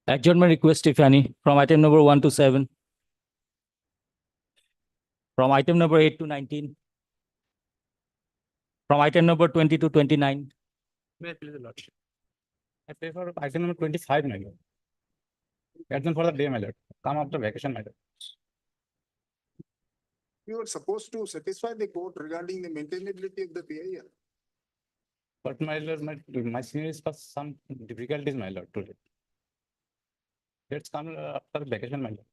Adjournment request, if any, from item number 1 to 7. From item number 8 to 19. From item number 20 to 29. May I please the Lordship? I pay for item number 25, my lord. Adjourn for the day, my lord. Come after vacation, my lord. You were supposed to satisfy the court regarding the maintainability of the PIR. But my lord, my senior is for some difficulties, my lord, today. Let's come after vacation, my lord.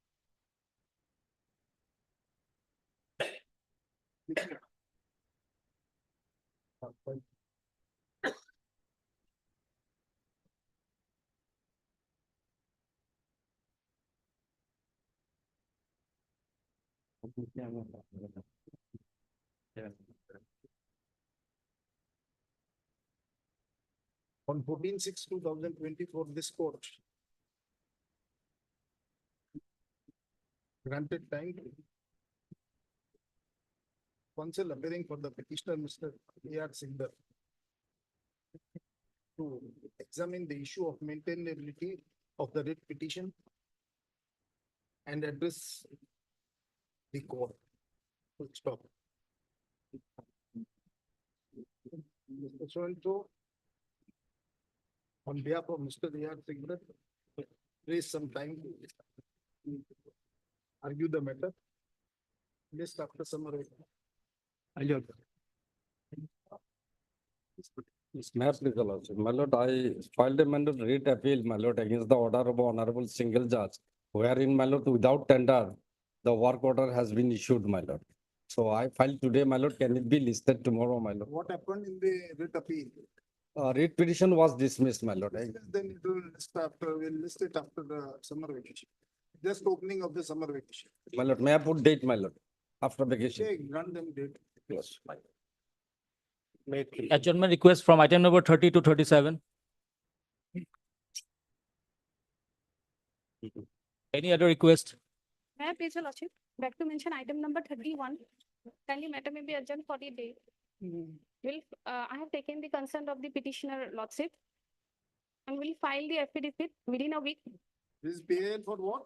On 14/6/2024, this court granted time to counsel appearing for the petitioner, Mr. A.R. Singh, to examine the issue of maintainability of the writ petition and address the court. Full stop. Mr. So-and-so, on behalf of Mr. A.R. Singh, raise some time to argue the matter. Just after summary. May I please the Lordship? My lord, I filed a writ appeal, my lord, against the order of honorable single judge, wherein, my lord, without tender, the work order has been issued, my lord. So I filed today, my lord. Can it be listed tomorrow, my lord? What happened in the writ appeal? Writ petition was dismissed, my lord. Then it will we'll list it after the summer vacation. Just opening of the summer vacation. My lord, may I put date, my lord, after vacation? Okay, grant them date. Yes. Adjournment request from item number 30 to 37. Any other request? May I please, Your Lordship, back to mention item number 31. Kindly matter may be adjourned for the day. I have taken the consent of the petitioner, Lordship, and will file the affidavit within a week. This PIL for what?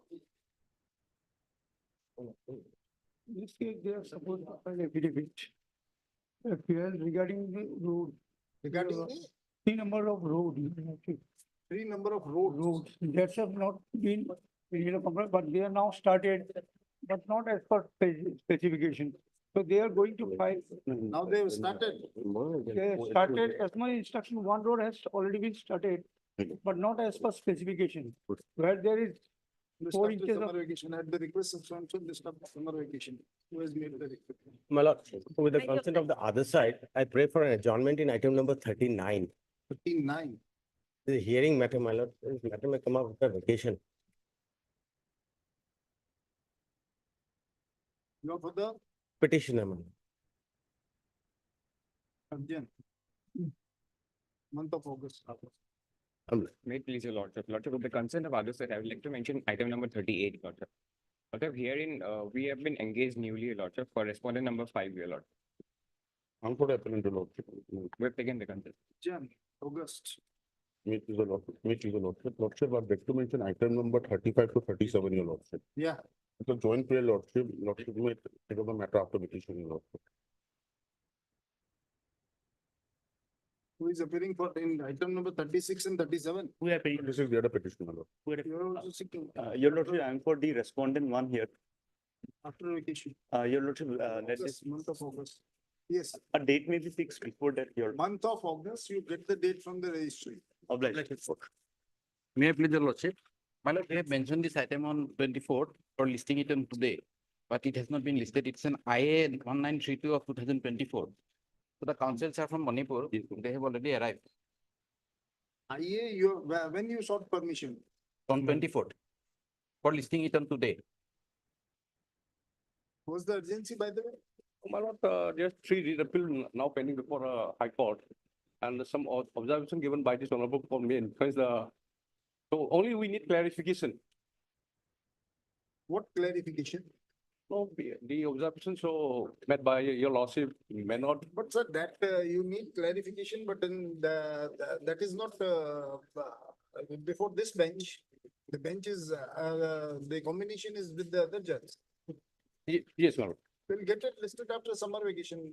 This case, they are supposed to file affidavit. FPL regarding the road. Regarding the The number of road. three number of roads. That have not been, but they are now started, but not as per specification. So they are going to file. Now they have started. They have started, as my instruction, one road has already been started, but not as per specification. Where there is List 4 after inches of. summer vacation at the request of so-and-so, list after summer vacation. Who has made the request? My lord, with the Thank you. consent of the other side, I pray for an adjournment in item number 39. 59. The hearing matter, my lord, this matter may come up after vacation. You are for the Petitioner, my lord. Arjan. Month of August. May it please your lordship. Lordship, with the consent of others, I would like to mention item number 38, lordship. Lordship, herein, we have been engaged newly, lordship, for respondent number 5, your lord. I'm for appellant to lordship. We've taken the consent. Jan, August. Meet with the lordship. Lordship, I'd like to mention item number 35 to 37, your lordship. Yeah. It's a joint prayer, lordship may take up the matter after vacation, your lordship. Who is appearing for in item number 36 and 37? Who are paying? This is the other petition, my lord. You are also seeking. Your Lordship, I am for the respondent one here. After vacation. Your Lordship, let August, month of August. Yes, a date may be fixed before that, your. month of August, you get the date from the registry. Obliged. May I please the Lordship? My lord, we have mentioned this item on 24th for listing it on today, but it has not been listed. It's an IA 1932 of 2024. So the councils are from Manipur. They have already arrived IA, when you sought permission? on 24th for listing it on today. Was the urgency, by the way? My lord, there's three read appeal now pending before High Court. And some observation given by this honorable court main, because so only we need clarification. What clarification? No, the observation so met by your lordship may not. But sir, that you need clarification, but in that is not before this bench. The bench is, the combination is with the other judge. Yes, my lord. We'll get it listed after summer vacation.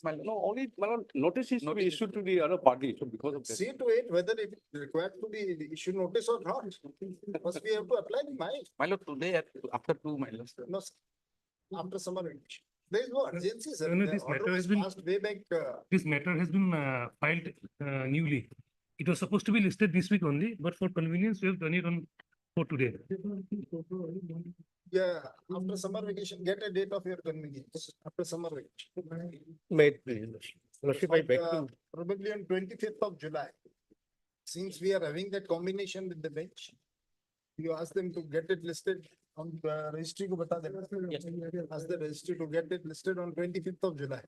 No, only, my lord, notice is to be issued to the other party, so because of that. See to it whether it is required to be issued notice or not. First we have to apply the mind. My lord, today after two, my lord. No, sir. After summer vacation. There is no urgency, sir. No, no, The this order matter was has been- passed way back. This matter has been filed newly. It was supposed to be listed this week only, but for convenience, we have done it on for today. Yeah, after summer vacation, get a date of your convenience, after summer vacation. May it please, Lordship, I beg to, Probably on 25th of July. Since we are having that combination with the bench, you ask them to get it listed on the registry ko bata dena. Ask the registry to get it listed on 25th of July.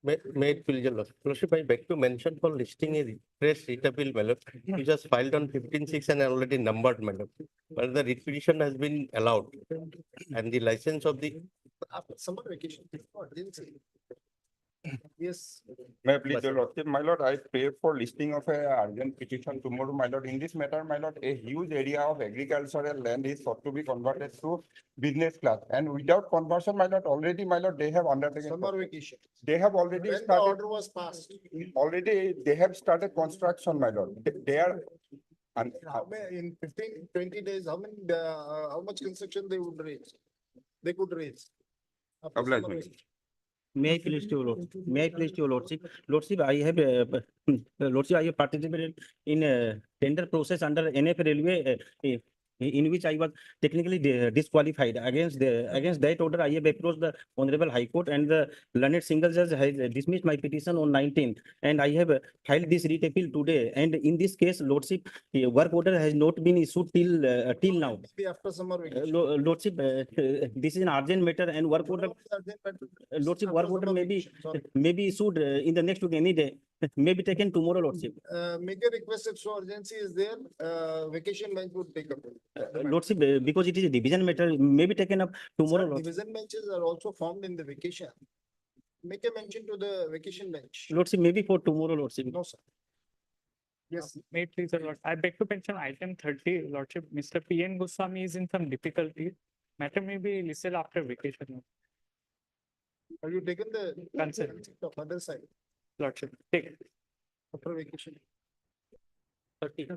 may it please, Lordship, I beg to mention for listing a fresh writ appeal, my lord, which was filed on 15/6 and already numbered, my lord. But the writ petition has been allowed and the license of the, After summer vacation, no urgency. Yes, May I please, your lordship, my lord, I pray for listing of a urgent petition tomorrow, my lord. In this matter, my lord, a huge area of agricultural land is sought to be converted to business class. And without conversion, my lord, already, my lord, they have undertaken. summer vacation. They have already When the started, order was passed, already, they have started construction, my lord. They are, and in 15, 20 days, how much construction they would raise? They could raise. After Oblige summer me. vacation. May I please to your lordship? May I please to your lordship? Lordship, I have, lordship, I have participated in a tender process under NF Railway, in which I was technically disqualified. Against that order, I have approached the Honorable High Court, and the learned single judge has dismissed my petition on 19th. And I have filed this writ appeal today. And in this case, lordship, work order has not been issued till now. Maybe after summer vacation. Lordship, this is an urgent matter, and work order, lordship, work order may be issued in the next week any day, may be taken tomorrow, lordship. Make a request if so urgency is there, vacation bench would take up. Lordship, because it is a division matter, may be taken up tomorrow, Sir, lordship. division benches are also formed in the vacation. Make a mention to the vacation bench. Lordship, maybe for tomorrow, lordship. No, sir. Yes, May it please, the Lord. I beg to mention item 30, Lordship, Mr. P.N. Goswami is in some difficulty. Matter may be listed after vacation, have you taken the Consent. of other side Lordship. Take it. after vacation? 30.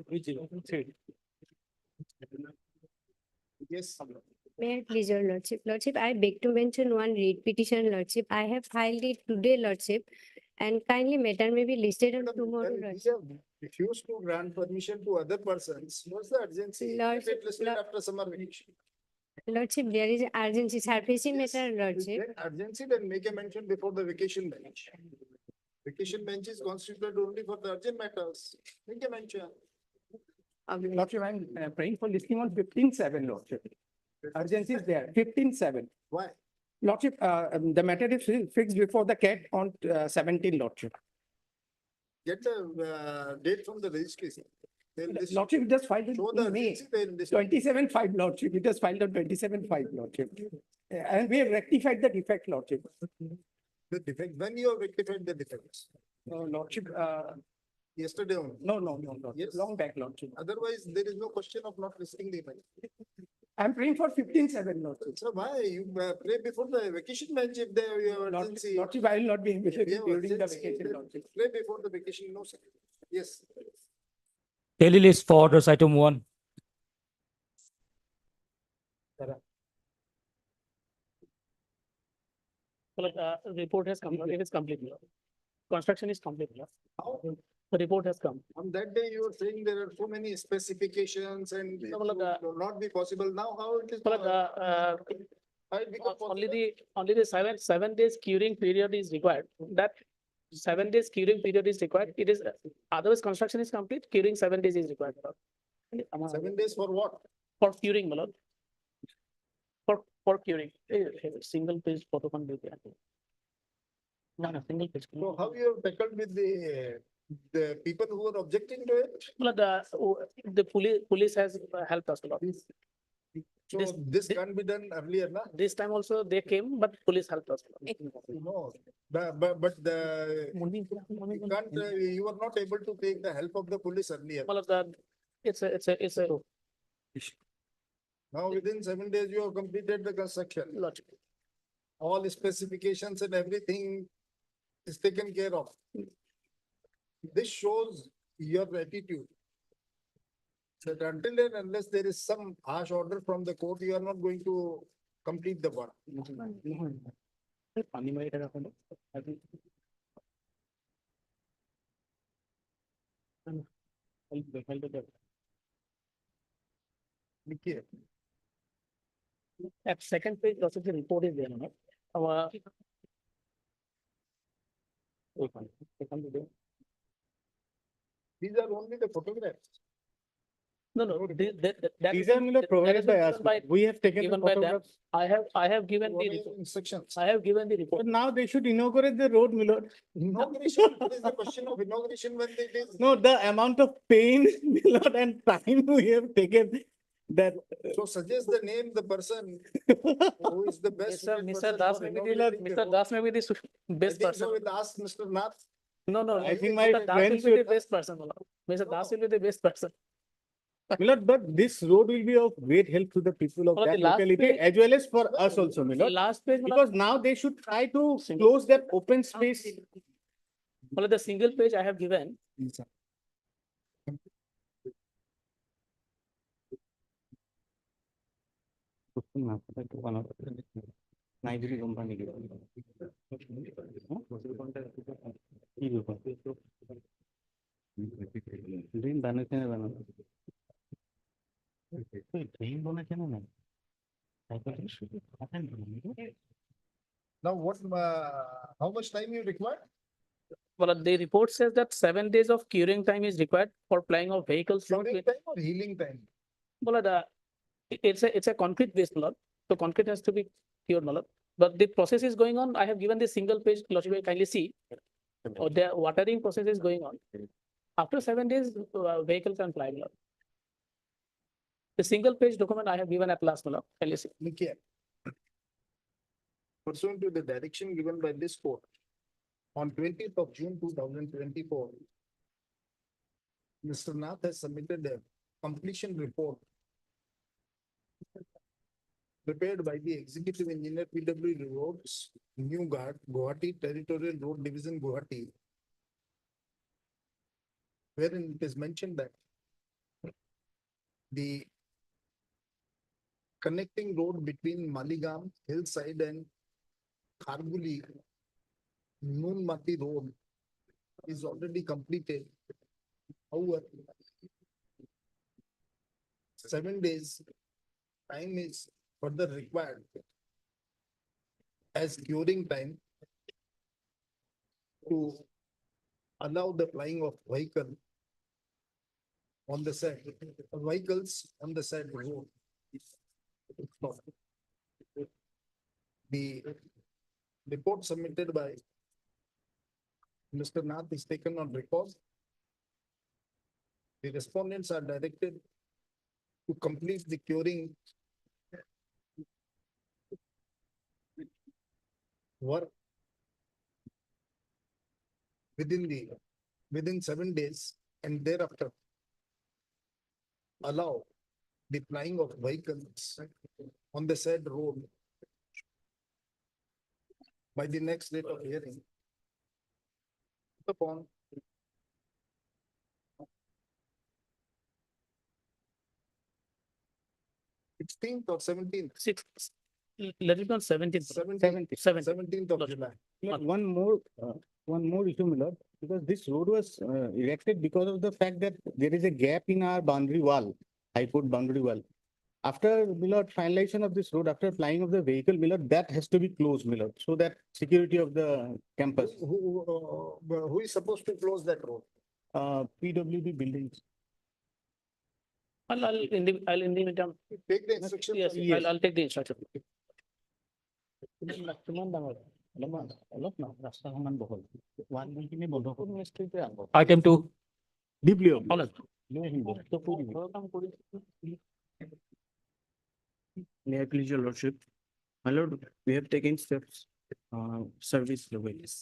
Yes. May I please your lordship? Lordship, I beg to mention one read petition, lordship. I have filed it today, lordship. And kindly matter may be listed on tomorrow, When we lordship. have refused to grant permission to other persons, what's the urgency? Get Lordship, it listed after summer vacation. Lordship, there is urgency, surfacing Yes, matter, if lordship. there urgency, then make a mention before the vacation bench. Vacation bench is constituted only for the urgent matters. Make a mention. Lordship, I'm praying for listing on 15/7, Lordship. Urgency is there, 15/7. Why? Lordship, the matter is fixed before the CAT on 17, Lordship. Get the date from the registry. Sir. They'll list- Lordship, it just filed Show the in May, urgency, they'll list- 27/5, Lordship. It was filed on 27/5, Lordship. And we have rectified the defect, Lordship. The defect, when you have rectified the defects? Lordship, Yesterday only. no, Lordship. Yes. Long back, Lordship. Otherwise, there is no question of not listing the money. I'm praying for 15/7, Lordship. So why you pray before the vacation bench if they have your urgency? Lordship, I will not be If you have during the urgency, vacation, then Lordship. Pray before the vacation, no, sir. Yes. Daily list for orders, item 1. Report has come, it is complete. Construction is complete. The report has come. On that day, you were saying there are so many specifications and it will not be possible. Now, how it is? How it become possible? Only the 7 days curing period is required. That 7 days curing period is required. It is, otherwise construction is complete, curing 7 days is required. 7 days for what? For curing, my lord. For for curing. Single page photo can be there. No, single page. So how you have tackled with the people who are objecting to it? Well, the police has helped us a lot. So This- this can't be done earlier, na? This time also they came, but police helped us. No, but you can't, you are not able to take the help of the police earlier. Well, it's a Now within 7 days, you have completed the construction. logic. All specifications and everything is taken care of. This shows your attitude. That until and unless there is some harsh order from the court, you are not going to complete the work. Nikhil, At second page, also the report is there, no? Our. these are only the photographs. No, that. These are provided by us. We have taken the Given by them. photographs. I have given What the are report. your instructions? I have given the report. But now they should inaugurate the road, my lord. Inauguration, what is the question of inauguration when it is? No, the amount of pain, my lord, and time we have taken that. So suggest the name, the person who is the best. Mr. suited Mr. person Das for may be inaugurating the Mr. road. Das may be the I best think person. so we'll ask Mr. Nath. No, I think my Mr. Das friends will be the should, best person. Mr. Das will be the best person. my lord, but this road will be of great help to the people of Well, the that last locality page- as well as for us also, my lord. Last page, Because now they should try to close that open space. well, the single page I have given. Now what, how much time you require? Well, the report says that 7 days of curing time is required for plying of vehicles from. Curing time or healing time? Well, it's a concrete based lot, so concrete has to be cured, malad. But the process is going on. I have given the single page, Lordship, you kindly see. Or the watering process is going on. After 7 days, vehicle can fly, malad. The single page document I have given at last, malad, kindly see. Nikhil. Pursuant to the direction given by this court on 20th of June 2024, Mr. Nath has submitted a completion report prepared by the Executive Engineer PW Roads, New Guard, Guwahati Territorial Road Division, Guwahati, wherein it is mentioned that the connecting road between Maligam, Hillside and Kharguli, Noonmati Road is already completed. However, 7 days time is further required as curing time to allow the flying of vehicle on the said, vehicles on the said road. The report submitted by Mr. Nath is taken on record. The respondents are directed to complete the curing work within 7 days, and thereafter allow the flying of vehicles on the said road by the next date of hearing. Upon 16th or 17th? Let it be on 17th. 17th of July. One more issue, my lord, because this road was erected because of the fact that there is a gap in our boundary wall, High Court boundary wall. After, my lord, finalization of this road, after flying of the vehicle, my lord, that has to be closed, my lord, so that security of the campus. Who is supposed to close that road? PWD buildings. I'll in the meantime. Take the instruction. Yes, from- I'll take the instruction. কিমান ডাঙৰ? অলপ না, ৰাস্তাখনমান বহল। 190 বন্ধ কৰি Item 2. দিবলিও college লৈ আহিব তো কৰি দিব কাম কৰি May I please your lordship? My lord, we have taken steps, service levels.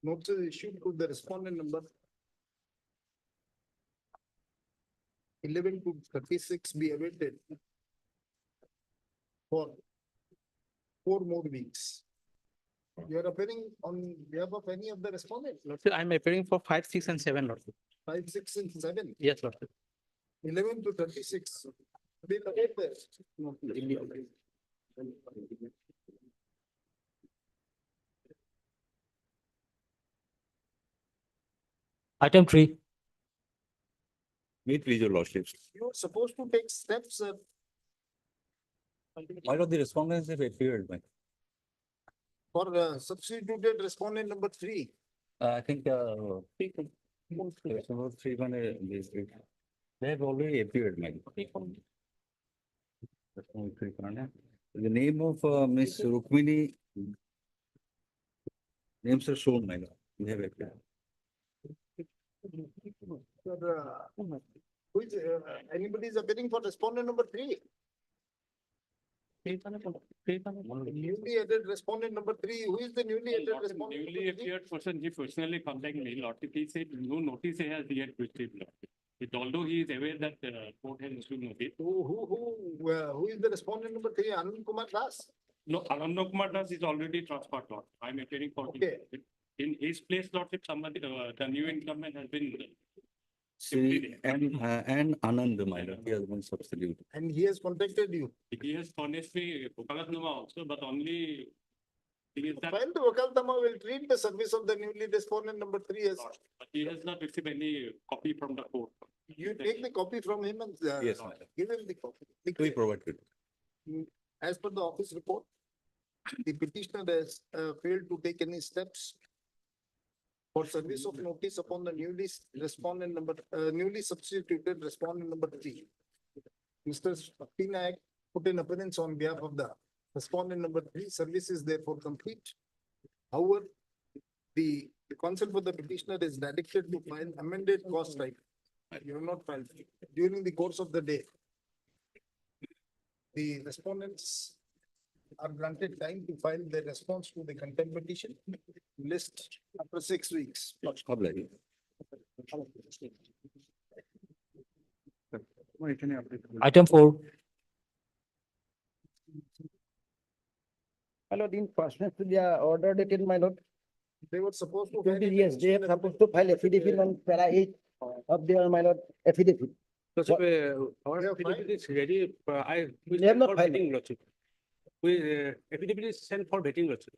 Notice issued to the respondent number 11 to 36 be awaited for 4 more weeks. You are appearing on behalf of any of the respondents? Lordship, I'm appearing for 5, 6, and 7, Lordship. 5, 6, and 7, Yes, Lordship. 11 to 36. Be awaited. Item 3. May it please your lordships. You are supposed to take steps, sir. Why not the respondents have appeared, man? For substituted respondent number 3. I think, they have already appeared, man. The name of Miss Rukmini. Names are shown, my lord. We have appeared. Sir, who is, anybody is appearing for respondent number 3? Newly added respondent number 3. Who is the newly added respondent? Newly appeared person, he personally contacted me, Lordship. He said no notice he has yet received, Lordship. It, although he is aware that court has issued notice. Who is the respondent number 3? Anand Kumar Das? No, Ananda Kumar Das is already transferred, Lord. I'm appearing for him. Okay. In his place, Lordship, somebody, the new incumbent has been. See, and Anand, my lord, he has been substituted. And he has contacted you. He has furnished me Wakalatnama also, but only thing is that. File the Wakaltama will treat the service of the newly respondent number 3 as. But he has not received any copy from the court. You take the copy from him and Yes, madam. give him the copy. We provided. As per the office report, the petitioner has failed to take any steps for service of notice upon the newly substituted respondent number 3. Mr. Pinayak put in appearance on behalf of the respondent number 3. Service is therefore complete. However, the counsel for the petitioner is directed to file amended cost type. You have not filed during the course of the day. The respondents are granted time to file their response to the contempt petition list after 6 weeks. Item 4. My lord, in pursuant to the order dated, my lord, They were supposed to. yes, they have supposed to file affidavit on para 8 of their, my lord, affidavit. Lordship, They our have affidavit is ready, we They have sent not for filed. vetting, Lordship. We, affidavit is sent for vetting, Lordship,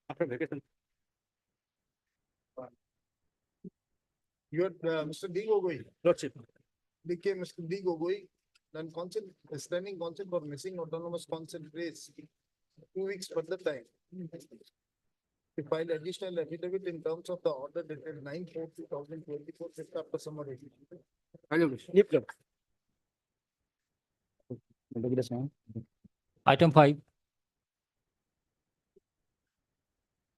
after vacation. You had Mr. D. Gogoi, Lordship, became Mr. D. Gogoi, then consent, standing consent for missing autonomous consent raised 2 weeks further time. To file additional affidavit in terms of the order dated 9/4/2024, just after summary. Item 5.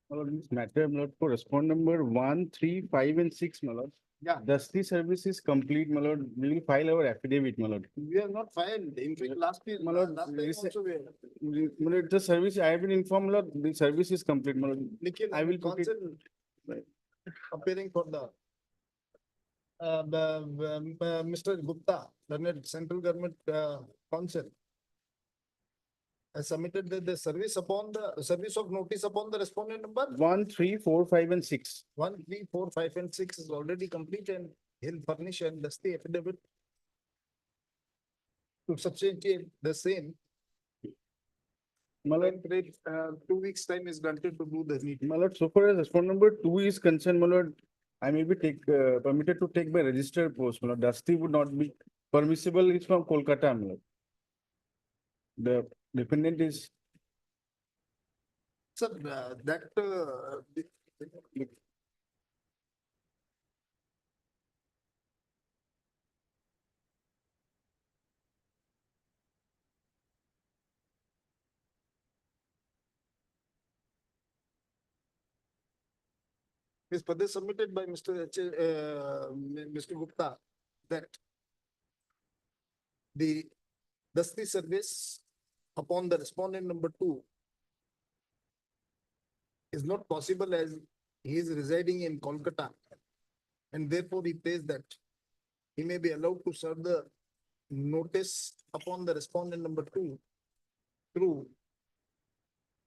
My lord, in this matter, my lord, for respond number 1, 3, 5, and 6, my lord. Yeah. Thus the service is complete, my lord. We will file our affidavit, my lord. We have not filed, in fact, last year, My lord, last time listen. also we have. My lord, the service, I have been informed, my lord, the service is complete, my lord. Nikhil, I will put it- counsel appearing for the Mr. Gupta, the central government council has submitted the service upon the service of notice upon the respondent number 1, 3, 4, 5, and 6. 1, 3, 4, 5, and 6 is already complete and he'll furnish and thus the affidavit to substantiate the same. My lord, 2 weeks time is granted to do the meeting. my lord, so far as respond number 2 is concerned, my lord, I may be permitted to take by registered post, my lord. Dusty would not be permissible. It's from Kolkata, my lord. The dependent is, Sir, that is further submitted by Mr. Gupta that the dusty service upon the respondent number 2 is not possible as he is residing in Kolkata. And therefore he says that he may be allowed to serve the notice upon the respondent number 2 through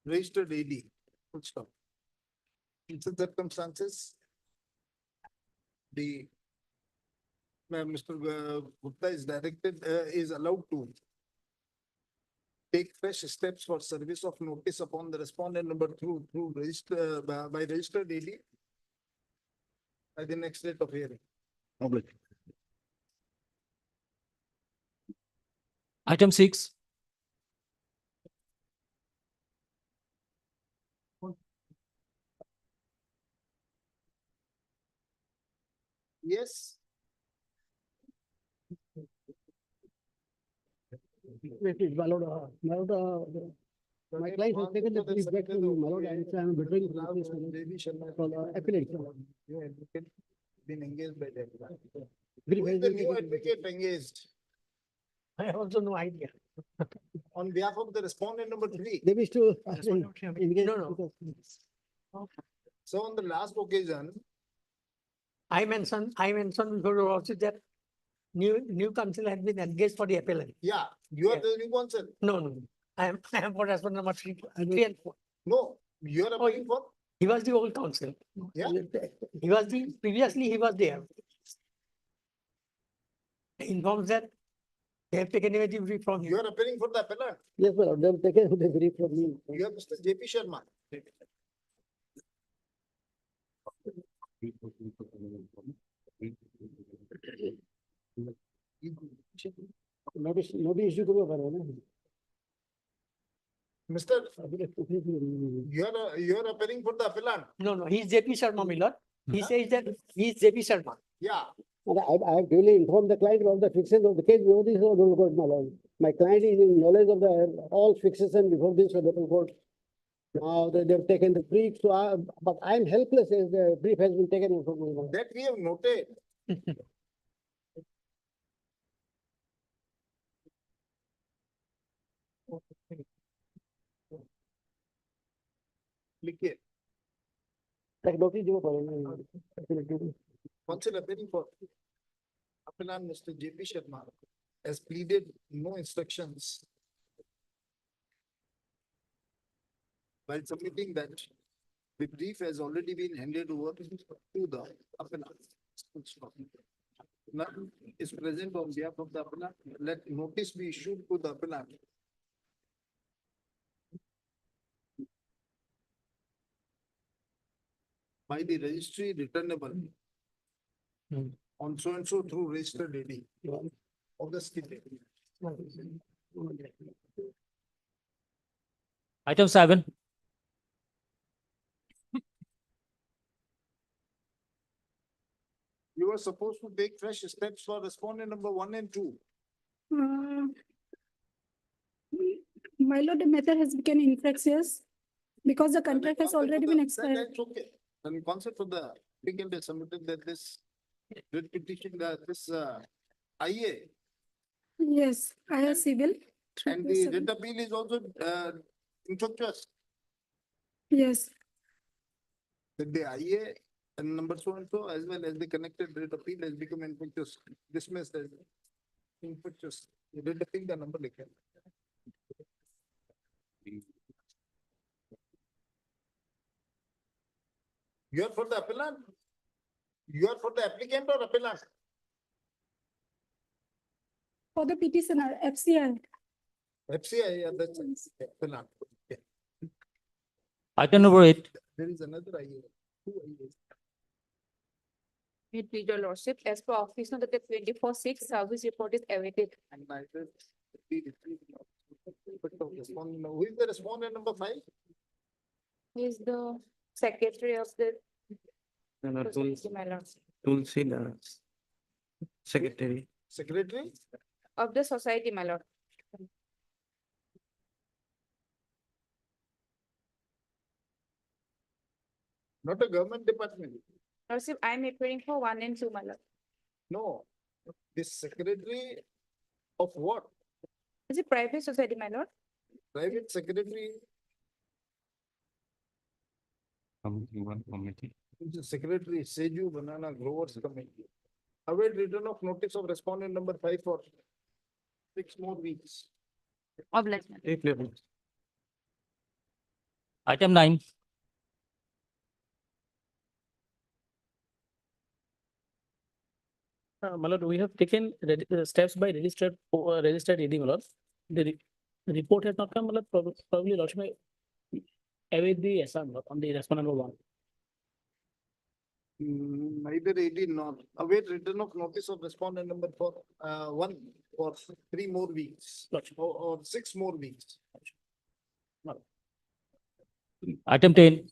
registered AD. Full stop. In such circumstances, the Mr. Gupta is is allowed to take fresh steps for service of notice upon the respondent number through register by registered AD by the next date of hearing. Item 6. Yes. My client has taken the brief back from you, my lord, and I am withdrawing from the case for the appellate. Your advocate been engaged by the advocate. Brief Who has is the been new taken. advocate engaged I have also no idea. on behalf of the respondent number 3? They wish to. So on the last occasion, I mentioned before your lordship that new counsel had been engaged for the appellant. yeah, you are Yeah. the new counsel. No. I am for respondent number 3 and 4. No, you are applying for. He was the old counsel. Yeah. Previously he was there. Informs that they have taken a brief from You you. are appearing for the appellant. Yes, sir, they have taken the brief from me. You are Mr. JP Sharma. Notice issue करो करो ना. Mr. You are appearing for the appellant. No, he's JP Sharma, my lord. He says that he's JP Sharma. Yeah. I have duly informed the client of the fixation of the case before this honorable court, my lord. My client is in knowledge of the all fixation before this honorable court. Now they've taken the brief, so but I'm helpless as the brief has been taken from me. That we have noted. लिखिए. Counsel appearing for appellant Mr. JP Sharma has pleaded no instructions while submitting that the brief has already been handed over to the appellant. None is present on behalf of the appellant. Let notice be issued to the appellant. By the registry returnable on so and so through registered AD. August date. Item 7. You are supposed to take fresh steps for respondent number 1 and 2. My lord, the matter has become infectious because the contract has already been expired. That's okay. And concept of the applicant has submitted that this writ petition, that this IA Yes, I have civil. and the writ appeal is also infectious. Yes, That the IA and number so and so as well as the connected writ appeal has become infectious, dismissed as infectious. The writ appeal the number like. You are for the appellant? You are for the applicant or appellant? for the petitioner, FCI. FCI, yeah, that's appellant. Yeah. Item number 8. There is another IA. Two IAs. With your lordship, as per office note that 24/6 service report is awaited. And neither who is the respondent number 5? He is the secretary of the No, society, my lord. Tulsi, secretary. Secretary? Of the society, my lord. not a government department. Lordship, I am appearing for 1 and 2, my lord. No, this secretary of what? Is it private society, my lord? Private secretary, Committee. the secretary, Seju Banana Growers Committee. Await return of notice of respondent number 5 for 6 more weeks. Obliged, my lord. Item 9. My lord, we have taken steps by registered AD, my lord. The report has not come, my lord. Probably lodge may await the SR, my lord, on the respondent number 1. Neither AD nor await return of notice of respondent number 1 for 3 more weeks or 6 more weeks. Item 10.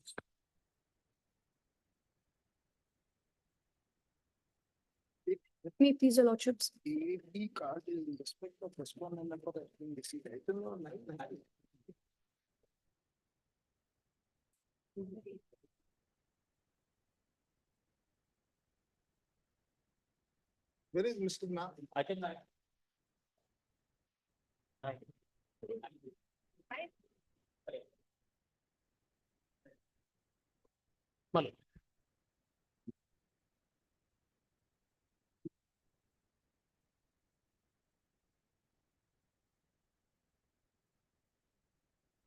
May I please, your lordships? AD card is in respect of respondent number that has been received. I don't know. Where is Mr. Na? Item 9. My lord.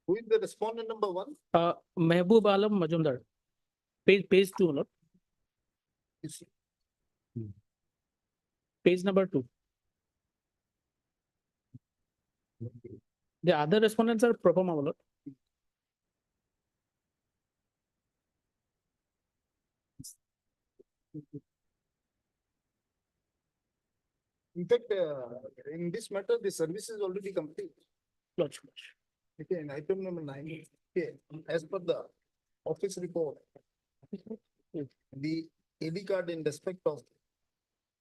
Who is the respondent number 1? Mehboob Alam Majumdar. Page 2, my lord. Page number 2. The other respondents are pro forma, my lord. In fact, in this matter, the service is already complete. Lodge. Okay, in item number 9, okay, as per the office report, the AD card in respect of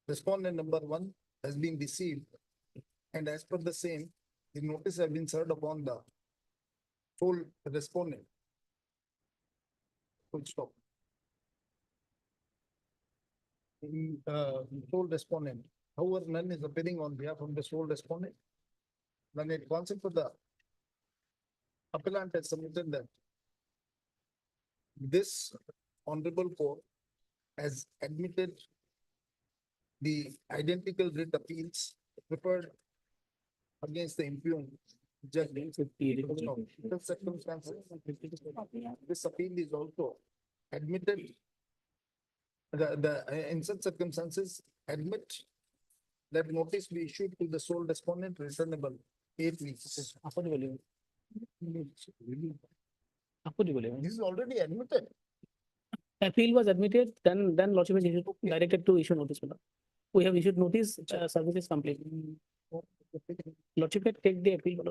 respondent number 1 has been received. And as per the same, the notice have been served upon the sole respondent. Full stop. Sole respondent. However, none is appearing on behalf of the sole respondent. Then it concept for the appellant has submitted that this honorable court has admitted the identical writ appeals prepared against the impugned judge. The circumstances, this appeal is also admitted. In such circumstances, admit that notice be issued to the sole respondent returnable 8 weeks. This is already admitted. Appeal was admitted, then lordship is directed to issue notice, my lord. We have issued notice, service is complete. Lordship can take the appeal, my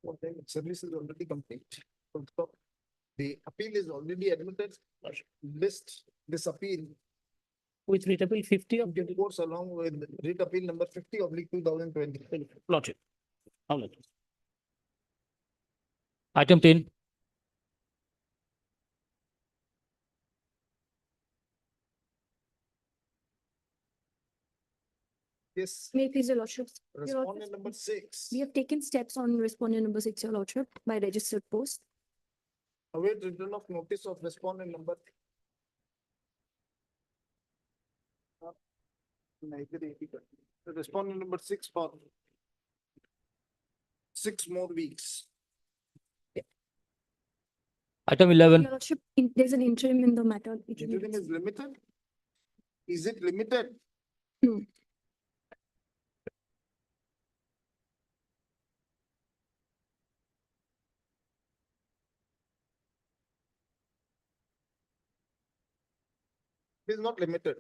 lord. Service is already complete. Full stop. The appeal is already admitted. List this appeal With writ appeal 50 of due course along with writ appeal number 50/2020. lordship. How much? Item 10. Yes, May I please, your lordships? Your respondent lordships, number 6. we have taken steps on respondent number 6, your lordship, by registered post. Await return of notice of respondent number. The respondent number 6 for 6 more weeks. Item 11. Your lordship, there's an interim in the matter. Interim is limited? Is it limited? No. It is not limited.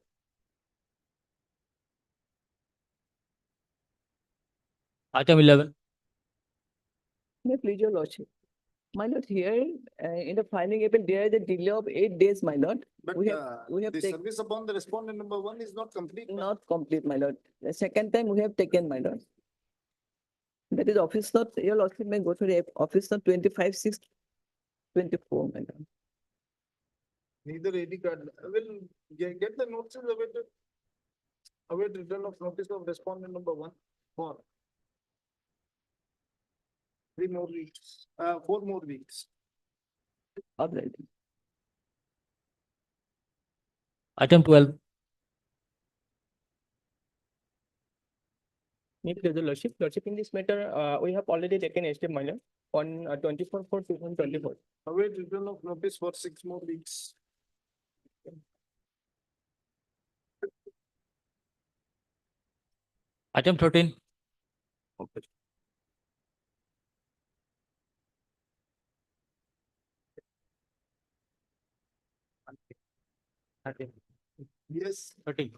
Item 11. May I please, your lordship. My lord, here in the filing appeal, there is a delay of 8 days, my lord. But We have the taken service upon the respondent number 1 is not complete. not complete, my lord. The second time we have taken, my lord. That is office note, your lordship may go to the office note 25/6 24, my lord. Neither AD card, will get the notices awaited. Await return of notice of respondent number 1 for 3 more weeks, 4 more weeks. All right. Item 12. May please your lordship, in this matter, we have already taken a step, my lord, on 24/4/2024. Await return of notice for 6 more weeks. Item 13. Yes. 30.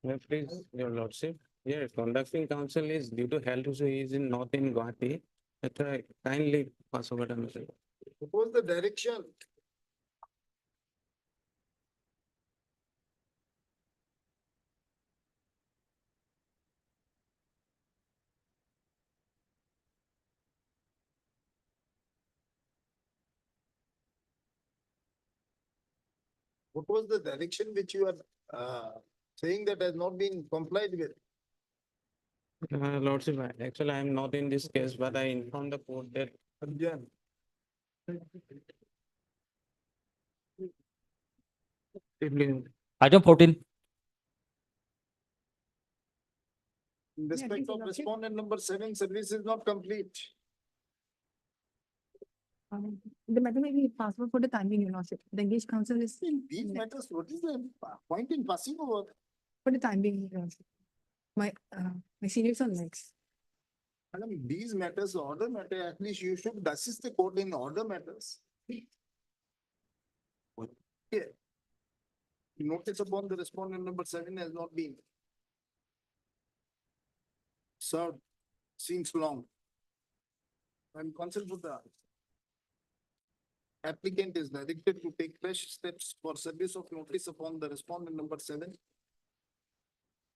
May please, your lordship. Yeah, conducting counsel is due to health issue. He is in not in Guwahati. That's why kindly pass over the message. What was the direction? What was the direction which you are saying that has not been complied with? Lordship, actually, I am not in this case, but I informed the court that Again. Item 14. In respect of respondent number 7, service is not complete. The matter may be passed for the time being, your lordship. The engaged counsel is These matters, what is the point in passing over? for the time being, your lordship. My seniors are next. Madam, these matters, order matter, at least you should assist the court in order matters. Yeah. Notice upon the respondent number 7 has not been served, seems long. And counsel for the applicant is directed to take fresh steps for service of notice upon the respondent number 7.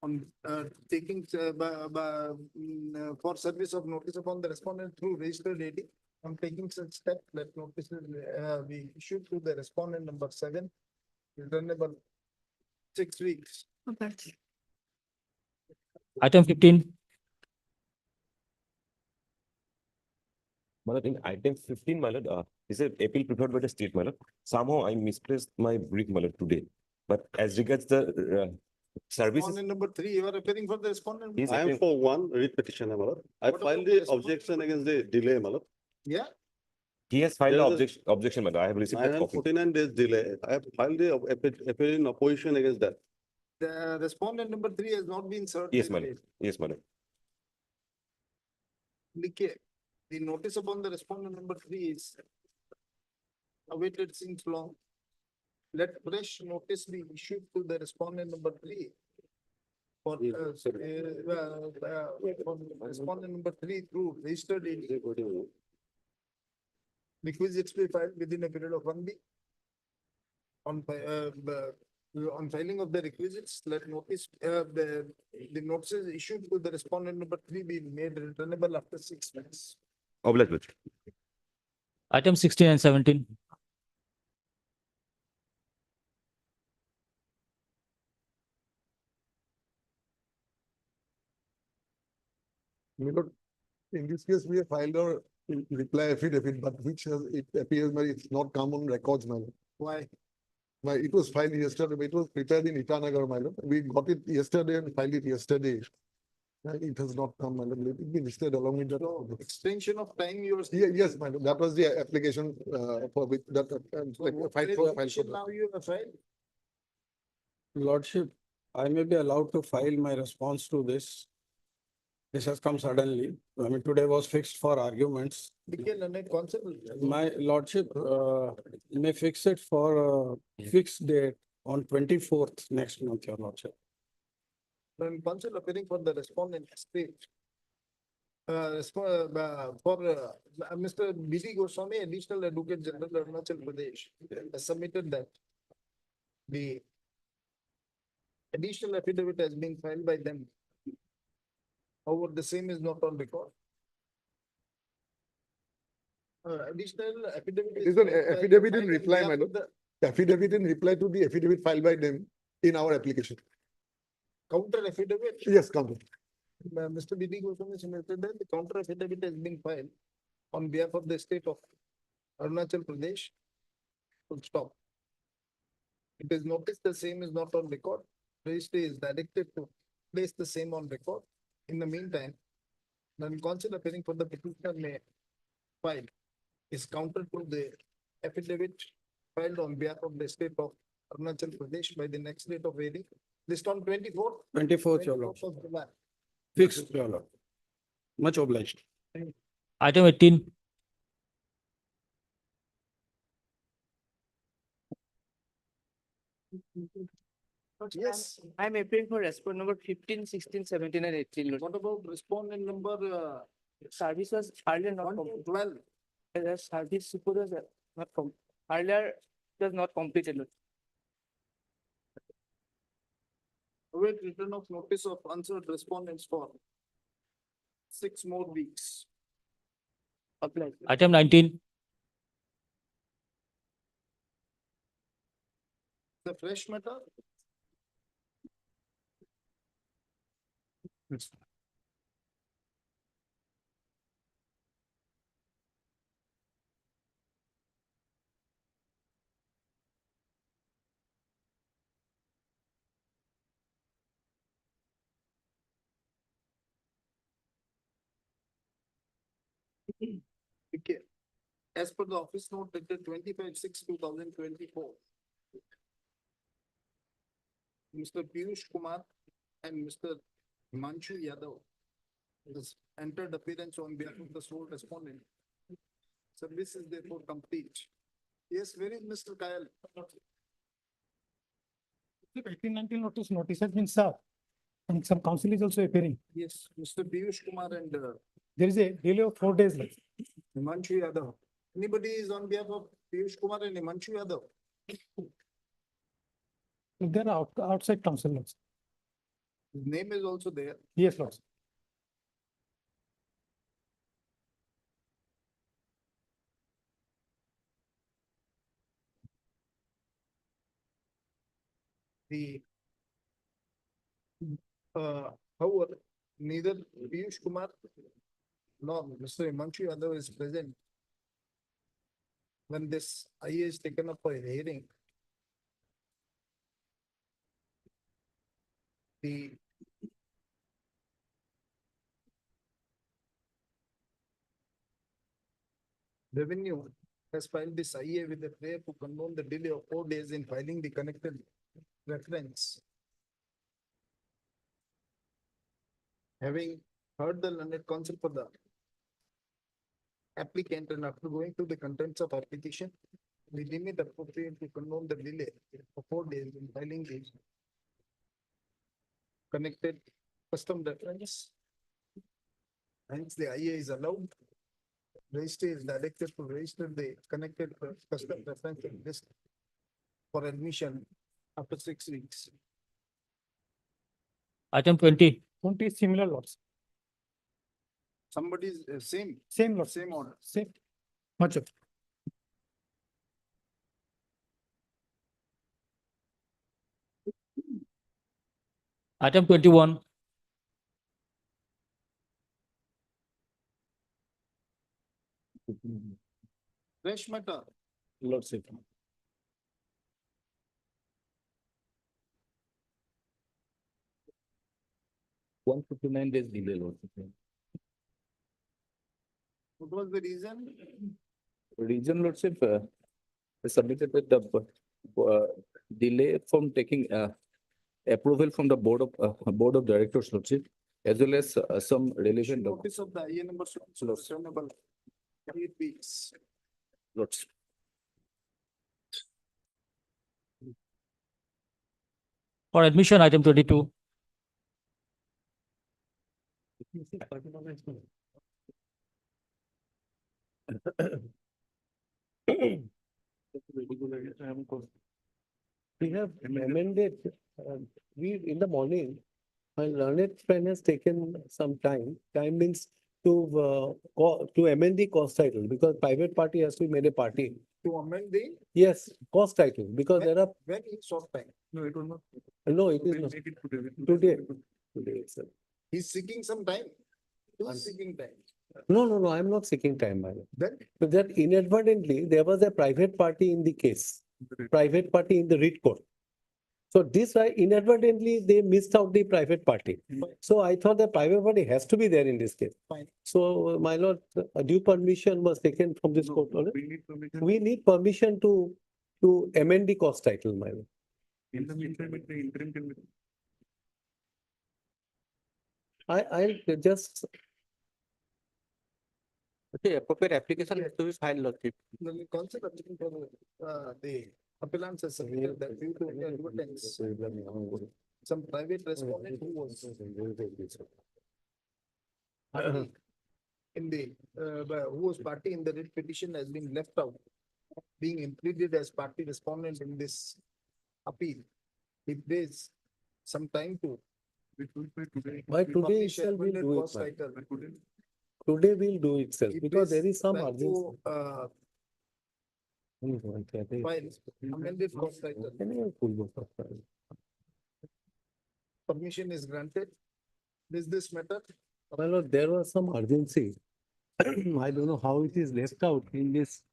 On taking for service of notice upon the respondent through registered AD. On taking such step, let notices be issued to the respondent number 7. Returnable 6 weeks. Okay. Item 15. Malad, in item 15, Malad, this is appeal preferred by the state, Malad. Somehow I misplaced my brief, Malad, today. But as regards the services, Respondent number 3, you are appearing for the respondent? Yes, I am for one writ petition, Malad. I What filed about the the respondent? objection against the delay, Malad. Yeah, he has filed the There is a- objection, Malad. I have received that copy. 949 days delay. I have filed the appeal in opposition against that. the respondent number 3 has not been served. Yes, till Malad. date. Yes, Malad. Indicate the notice upon the respondent number 3 is awaited since long. Let fresh notice be issued to the respondent number 3. For respondent number 3 through registered AD. Requisites be filed within a period of 1 week. On filing of the requisites, let notice, the notices issued to the respondent number 3 be made returnable after 6 months. Obliged, Malad. Item 16 and 17. In this case, we have filed our reply affidavit, but which has, it appears that it's not come on records, Malad. Why? It was filed yesterday, but it was prepared in Itanagar, Malad. We got it yesterday and filed it yesterday. It has not come, Malad. Let it be listed along with that. Extension of time you are. Yes, Madam, that was the application for which that like filed for. Now you have filed. Lordship, I may be allowed to file my response to this. This has come suddenly. I mean, today was fixed for arguments. My lordship may fix it for a fixed date on 24th next month, your lordship. When counsel appearing for the respondent state. Mr. B.D. Goswami, Additional Advocate General, Arunachal Pradesh, has submitted that the additional affidavit has been filed by them. However, the same is not on record. Additional affidavit. It is an affidavit in reply, my lord. The affidavit in reply to the affidavit filed by them in our application. Counter affidavit. Yes, counter. Mr. B.D. Goswami submitted that the counter affidavit has been filed on behalf of the state of Arunachal Pradesh. Full stop. It is noticed the same is not on record. Registry is directed to place the same on record. In the meantime, the counsel appearing for the petitioner may file is counter to the affidavit filed on behalf of the state of Arunachal Pradesh by the next date of hearing. List on 24th. 24th, your lord. of July. Fixed, your lord. Much obliged. Item 18. Yes. I'm appearing for respondent number 15, 16, 17, and 18. What about respondent number Service was earlier not completed. 12? The service superiors are not earlier it was not completed. Await return of notice of answered respondents for 6 more weeks. Apply. Item 19. The fresh matter. Okay. As per the office note dated 25/6/2024. Mr. Piyush Kumar and Mr. Manchu Yadav has entered appearance on behalf of the sole respondent. Service is therefore complete. Yes, where is Mr. Kayal? 1819 notice has been served. And some counsel is also appearing. Yes, Mr. Piyush Kumar and There is a delay of 4 days. Himanshu Yadav. Anybody is on behalf of Piyush Kumar and Himanshu Yadav? There are outside counsel. His name is also there. Yes, Lord. The however, neither Piyush Kumar nor Mr. Himanshu Yadav is present when this IA is taken up for a hearing. The revenue has filed this IA with a prayer to condone the delay of 4 days in filing the connected reference. Having heard the learned counsel for the applicant and after going through the contents of our petition, we deem it appropriate to condone the delay of 4 days in filing the connected custom reference. Hence, the IA is allowed. Registry is directed to register the connected custom reference list for admission after 6 weeks. Item 20. 20 is similar lots. Somebody's same Lot. same order. Same. Much of. Item 21. Fresh matter. Lordship. 159 days delay, Lordship. What was the reason? Region Lordship submitted with the delay from taking approval from the board of directors Lordship, as well as some relevant Notice of the IA number seven 8 weeks. Lordship. For admission, item 22. We have amended, we, in the morning, my learned friend has taken some time. Time means to amend the cost title because private party has to be made a party. To amend the, Yes, cost title, because there are, when in short time. no, it is not. Today. Today itself. He's seeking some time. Who's seeking time? No, I'm not seeking time, my lord. Then, But that inadvertently, there was a private party in the case, private party in the writ court. So this way inadvertently, they missed out the private party. So I thought the private party has to be there in this case. Fine. So my lord, a due permission was taken from this court. Lord. We need permission to amend the cost title, my lord. In the meantime, the interim can be. I'll just, Okay, appropriate application has to be filed, Lordship. the concept of the appellants has submitted that due to advertence, some private respondent who was party in the, who was party in the writ petition has been left out, being included as party respondent in this appeal. If there's some time to. by today publish itself we'll amended do it. cost ma'am. title. Today we'll do itself If because there there's is some time urgency. to, file amended cost title. Permission is granted. Is this matter? My lord, there was some urgency. I don't know how it is left out in this.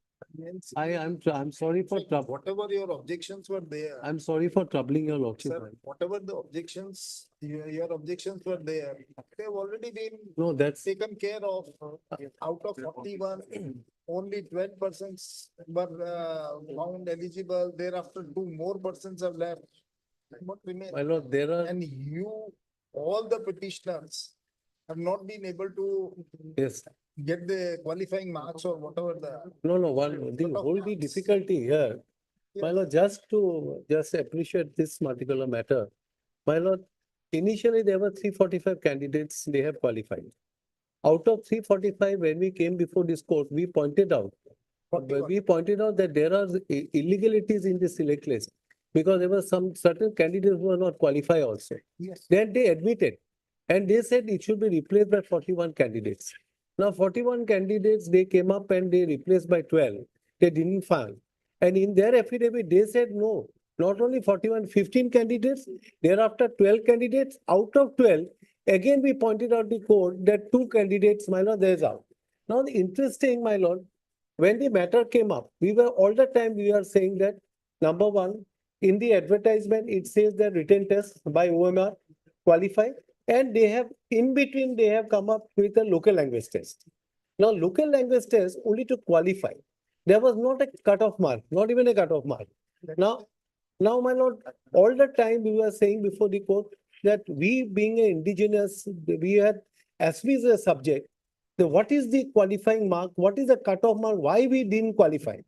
I'm sorry for trouble. Whatever your objections were there. I'm sorry for troubling your lordship. Sir, whatever the objections, your objections were there, they have already been No, that's, taken care of. Out of 41, only 12% were found eligible. Thereafter, 2 more persons have left. What remains? my lord, there are, And you, all the petitioners have not been able to yes. get the qualifying marks or whatever the. No, the whole the difficulty here, my lord, just appreciate this particular matter. My lord, initially there were 345 candidates, they have qualified. Out of 345, when we came before this court, we pointed out that there are illegalities in the select list because there were some certain candidates who were not qualified also. Yes. Then they admitted and they said it should be replaced by 41 candidates. Now 41 candidates, they came up and they replaced by 12. They didn't find. And in their affidavit, they said no, not only 41, 15 candidates, thereafter 12 candidates. Out of 12, again we pointed out the court that 2 candidates, my lord, there's out. Now the interesting, my lord, when the matter came up, we were all the time we are saying that number one, in the advertisement, it says that written test by OMR qualified. And they have, in between, they have come up with a local language test. Now, local language test only to qualify. There was not a cutoff mark, not even a cutoff mark. Now, my lord, all the time we were saying before the court that we being an indigenous, we had as we as a subject, what is the qualifying mark? What is the cutoff mark? Why we didn't qualify?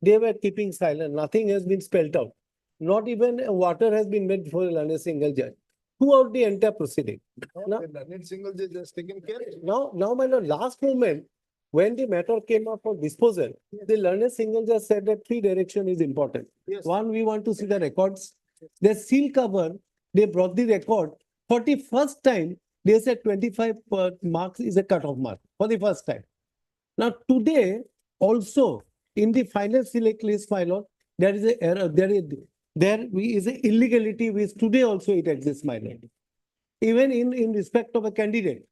They were keeping silent. Nothing has been spelled out. Not even water has been made before a single judge. Throughout the entire proceeding. Now, single judge has taken care. Now, my lord, last moment, when the matter came up for disposal, the learned single judge said that 3 direction is important. Yes. One, we want to see the records. The seal cover, they brought the record. For the first time, they said 25 marks is a cutoff mark for the first time. Now, today, also, in the final select list, my lord, there is a error. There is an illegality which today also it exists, my lord. Even in respect of a candidate.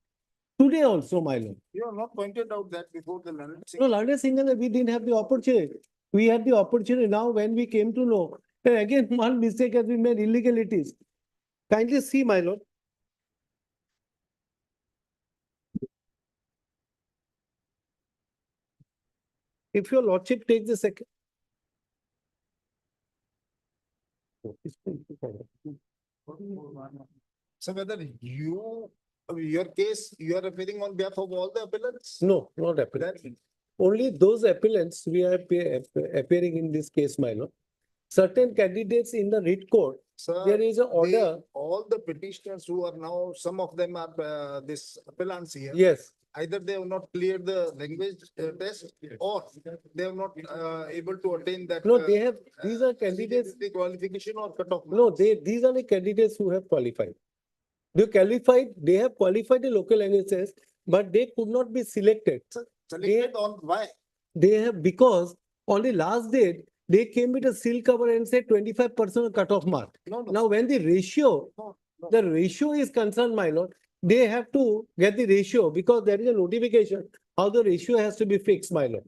Today also, my lord. You have not pointed out that before the learned. No, learned single, we didn't have the opportunity. We had the opportunity now when we came to know. Then again, one mistake has been made, illegalities. Kindly see, my lord. If your lordship takes the second. So whether your case, you are appearing on behalf of all the appellants? No, not appellants. Only those appellants we are appearing in this case, my lord. Certain candidates in the writ court, Sir, there is an order. All the petitioners who are now, some of them are this appellants here. Yes. Either they have not cleared the language test or they have not able to attain that. No, they have, these are candidates. The qualification or cutoff. No, these are the candidates who have qualified. They have qualified the local language test, but they could not be selected. Selected on why? They have, because on the last date, they came with a seal cover and said 25% cutoff mark. No, no. Now, when the ratio, the ratio is concerned, my lord, they have to get the ratio because there is a notification how the ratio has to be fixed, my lord.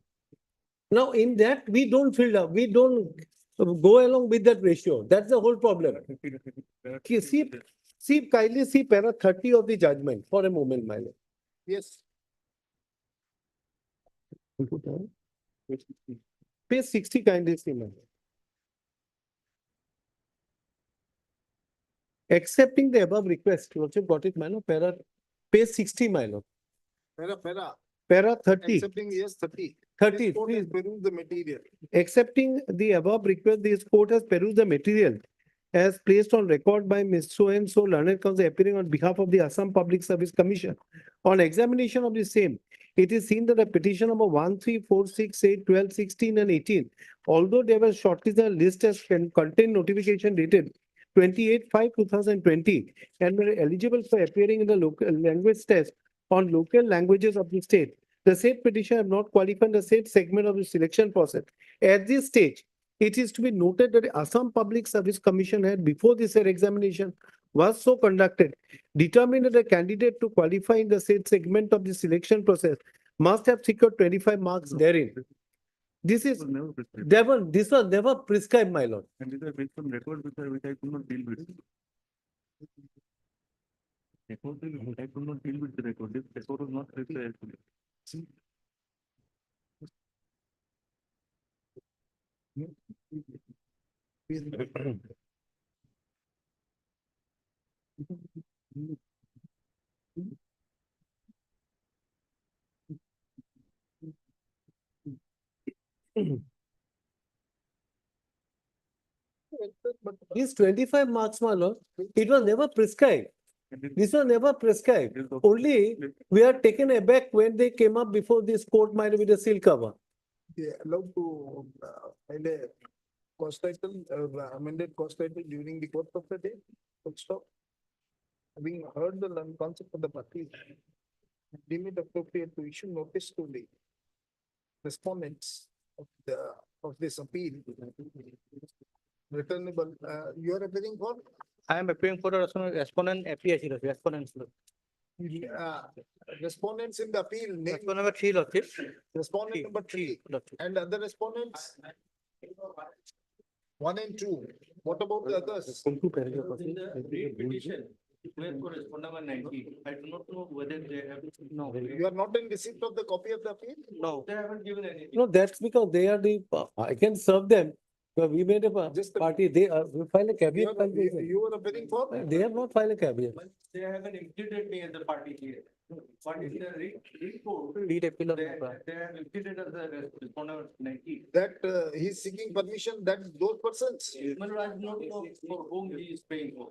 Now, in that, we don't fill up, we don't go along with that ratio. That's the whole problem. Kindly see para 30 of the judgment for a moment, my lord. Yes. Page 60 kindly see, my lord. Accepting the above request, you also got it, my lord, page 60, my lord. Para 30. Accepting, yes, 30. 30, This court has please. perused the material. Accepting the above request, this court has perused the material as placed on record by Ms. So and so learned counsel appearing on behalf of the Assam Public Service Commission. On examination of the same, it is seen that the petition number 1, 3, 4, 6, 8, 12, 16 and 18, although they were shortlisted on list as contain notification dated 28/5/2020 and were eligible for appearing in the local language test on local languages of the state. The said petition have not qualified the said segment of the selection process. At this stage, it is to be noted that the Assam Public Service Commission had before this said examination was so conducted, determined that the candidate to qualify in the said segment of the selection process must have secured 25 marks therein. This is this was never prescribed, my lord. And these are based on records which I could not deal with. I could not deal with the record. This record was not prepared. These 25 marks, my lord, it was never prescribed. This was never prescribed. Only we are taken aback when they came up before this court might with a seal cover. They are allowed to find a cost title, amended cost title during the course of the day. Full stop. Having heard the concept of the parties, deem it appropriate to issue notice to the respondents of this appeal. Returnable, you are appealing for? I am appealing for a respondent appeal, respondents. Respondents in the appeal, name Respondent number 3, Lordship. respondent number 3 and other respondents? 1 and 2. What about the others? In the petition, where for respondent number 90, I do not know whether they have. No. You are not in receipt of the copy of the appeal? No. They haven't given anything. No, that's because they are the, I can serve them. But we made a party, they we filed a caveat. You were appealing for? They have not filed a caveat. They haven't included me as the party here. But in the report, Lead appeal. they have included as the respondent 90. That he is seeking permission, that those persons. I do not know for whom he is paying for.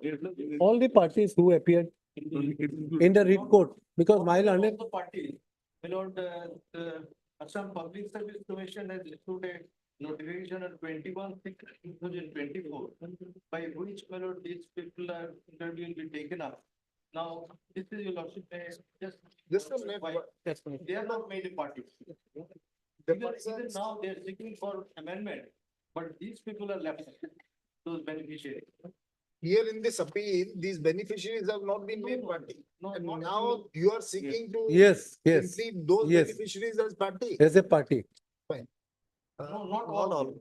All the parties who appeared in the writ court, because my learned. The party, my lord, the Assam Public Service Commission has issued a notification on 21/6/2024, by which, my lord, these people are interview will be taken up. Now, this is your lordship, This is made why they are not made a party. Even now, they are seeking for amendment, but these people are left, those beneficiaries. Here in this appeal, these beneficiaries have not been made party. And now you are seeking to. Yes. Complete those Yes. beneficiaries as party. As a party. Fine. No, not all.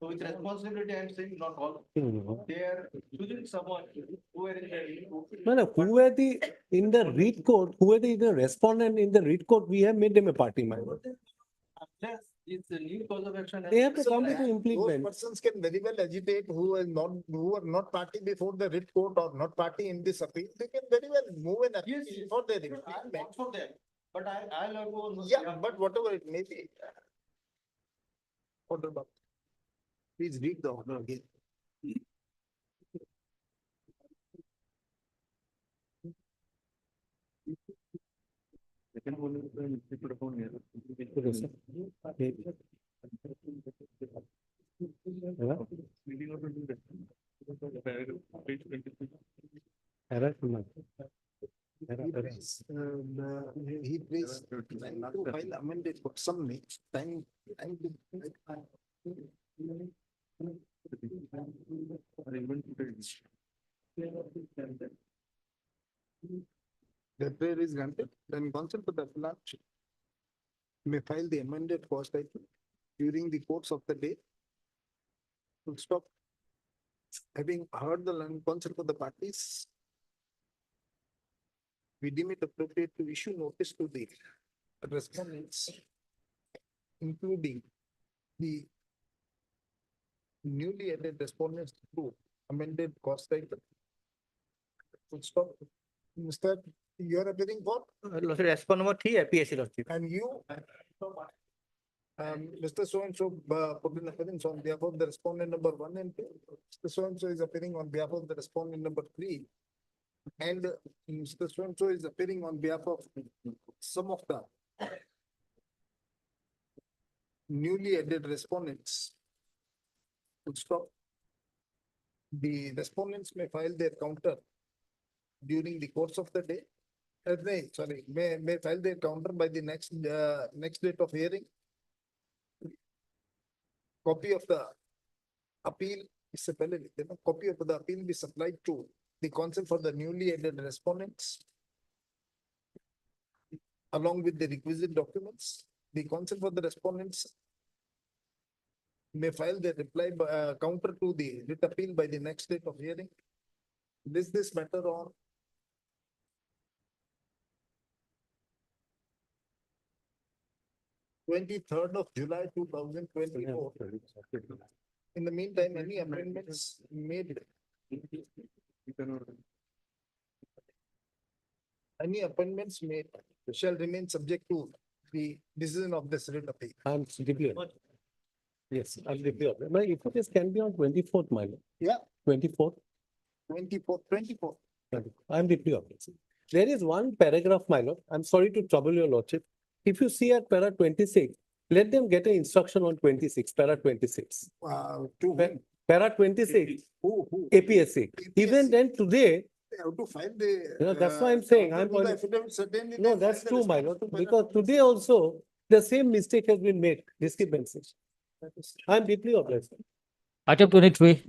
So with responsibility, I am saying not all. They are choosing someone who are in the. No, who were the, in the writ court, who were the respondent in the writ court, we have made them a party, my lord. Unless it's a new cause of action. They have to come to Those implement. persons can very well agitate who are not party before the writ court or not party in this appeal. They can very well move an appeal for their Not for them, but I'll go. Yeah, but whatever it may be. Order, Babu. Please read the order again. Second one is the put upon here. Meeting of the page 26. Yes, To file amended for some needs, time. The prayer is granted, then counsel for the appellant may file the amended cost item during the course of the day. Full stop. Having heard the land counsel for the parties, we deem it appropriate to issue notice to the respondents, including the newly added respondents to amended cost item. Full stop. Mr. You're appearing for? Lordship, as per number 3, APSC, Lordship. And you? Mr. So-and-so, put in appearance on behalf of the respondent number 1 and 2. Mr. So-and-so is appearing on behalf of the respondent number 3. And Mr. So-and-so is appearing on behalf of some of the newly added respondents. Full stop. The respondents may file their counter during the course of the day. May file their counter by the next date of hearing. Copy of the appeal is copy of the appeal be supplied to the counsel for the newly added respondents along with the requisite documents. The counsel for the respondents may file their reply counter to the writ appeal by the next date of hearing. This matter on 23rd of July 2024. In the meantime, any amendments made? Any appointments made shall remain subject to the decision of this writ appeal. I'm deeply. Yes, I'm deeply. My hypothesis can be on 24th, my lord. Yeah. 24th. 24th. I'm deeply obliged. There is one paragraph, my lord. I'm sorry to trouble your lordship. If you see at para 26, let them get an instruction on 26, para 26. Para 26, APSC. Even then today, They have to file the. that's why I'm saying, no, that's true, my lord, because today also, the same mistake has been made, discrepancy. I'm deeply obliged. Item 23.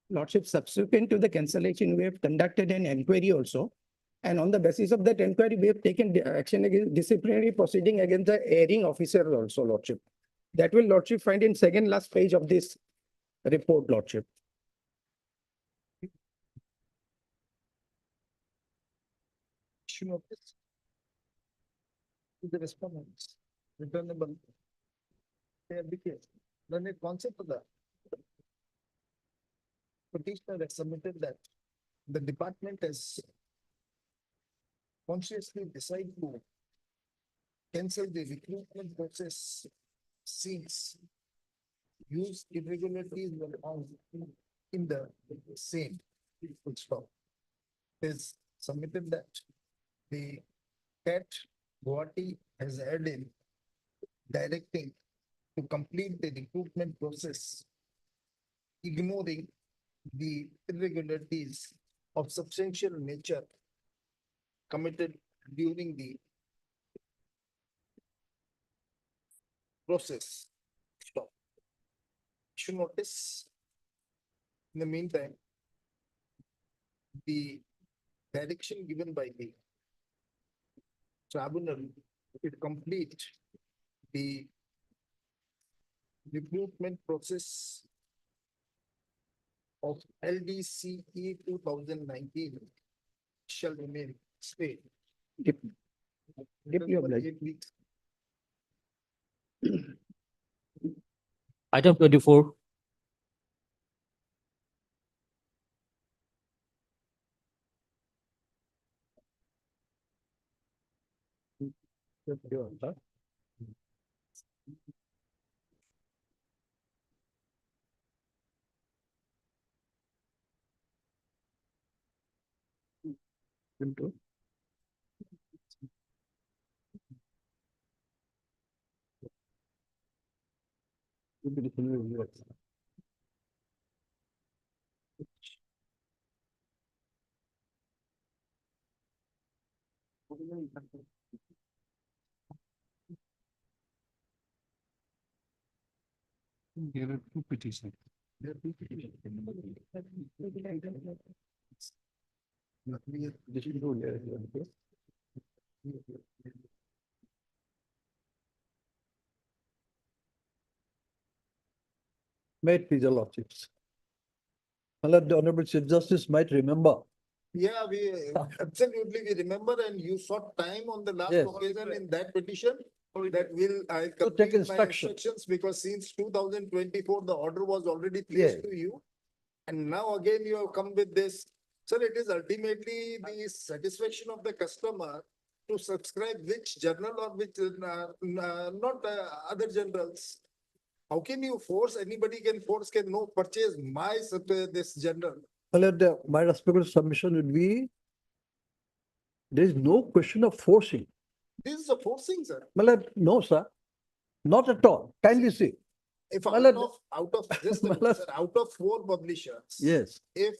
Lordship, subsequent to the cancellation, we have conducted an inquiry also. And on the basis of that inquiry, we have taken action against disciplinary proceeding against the airing officer also, Lordship. That will Lordship find in second last page of this report, Lordship. Issue notice to the respondents, returnable. They are declared. Then a concept of the petitioner has submitted that the department has consciously decided to cancel the recruitment process since use irregularities were found in the same full stop. Is submitted that the CAT Guwahati has added directing to complete the recruitment process, ignoring the irregularities of substantial nature committed during the process. Stop. Issue notice. In the meantime, the direction given by the tribunal to complete the recruitment process of LDCE 2019 shall remain stayed. Deeply obliged. 8 weeks. Item 24. There are two petitions. May it please your lordships. The Honorable Chief Justice might remember. Yeah, we absolutely, we remember, and you sought time on the last Yes. occasion in that petition. That will, I take complete my instruction. instructions because since 2024, the order was already placed to you. And now again, you have come with this. Sir, it is ultimately the satisfaction of the customer to subscribe which journal or which, not other journals. How can you force, anybody can force, can no purchase my, this journal? My respectful submission would be, there is no question of forcing. This is a forcing, sir. No, sir, not at all. Kindly see. If out of just a minute, Malad. sir, out of 4 publishers. Yes. If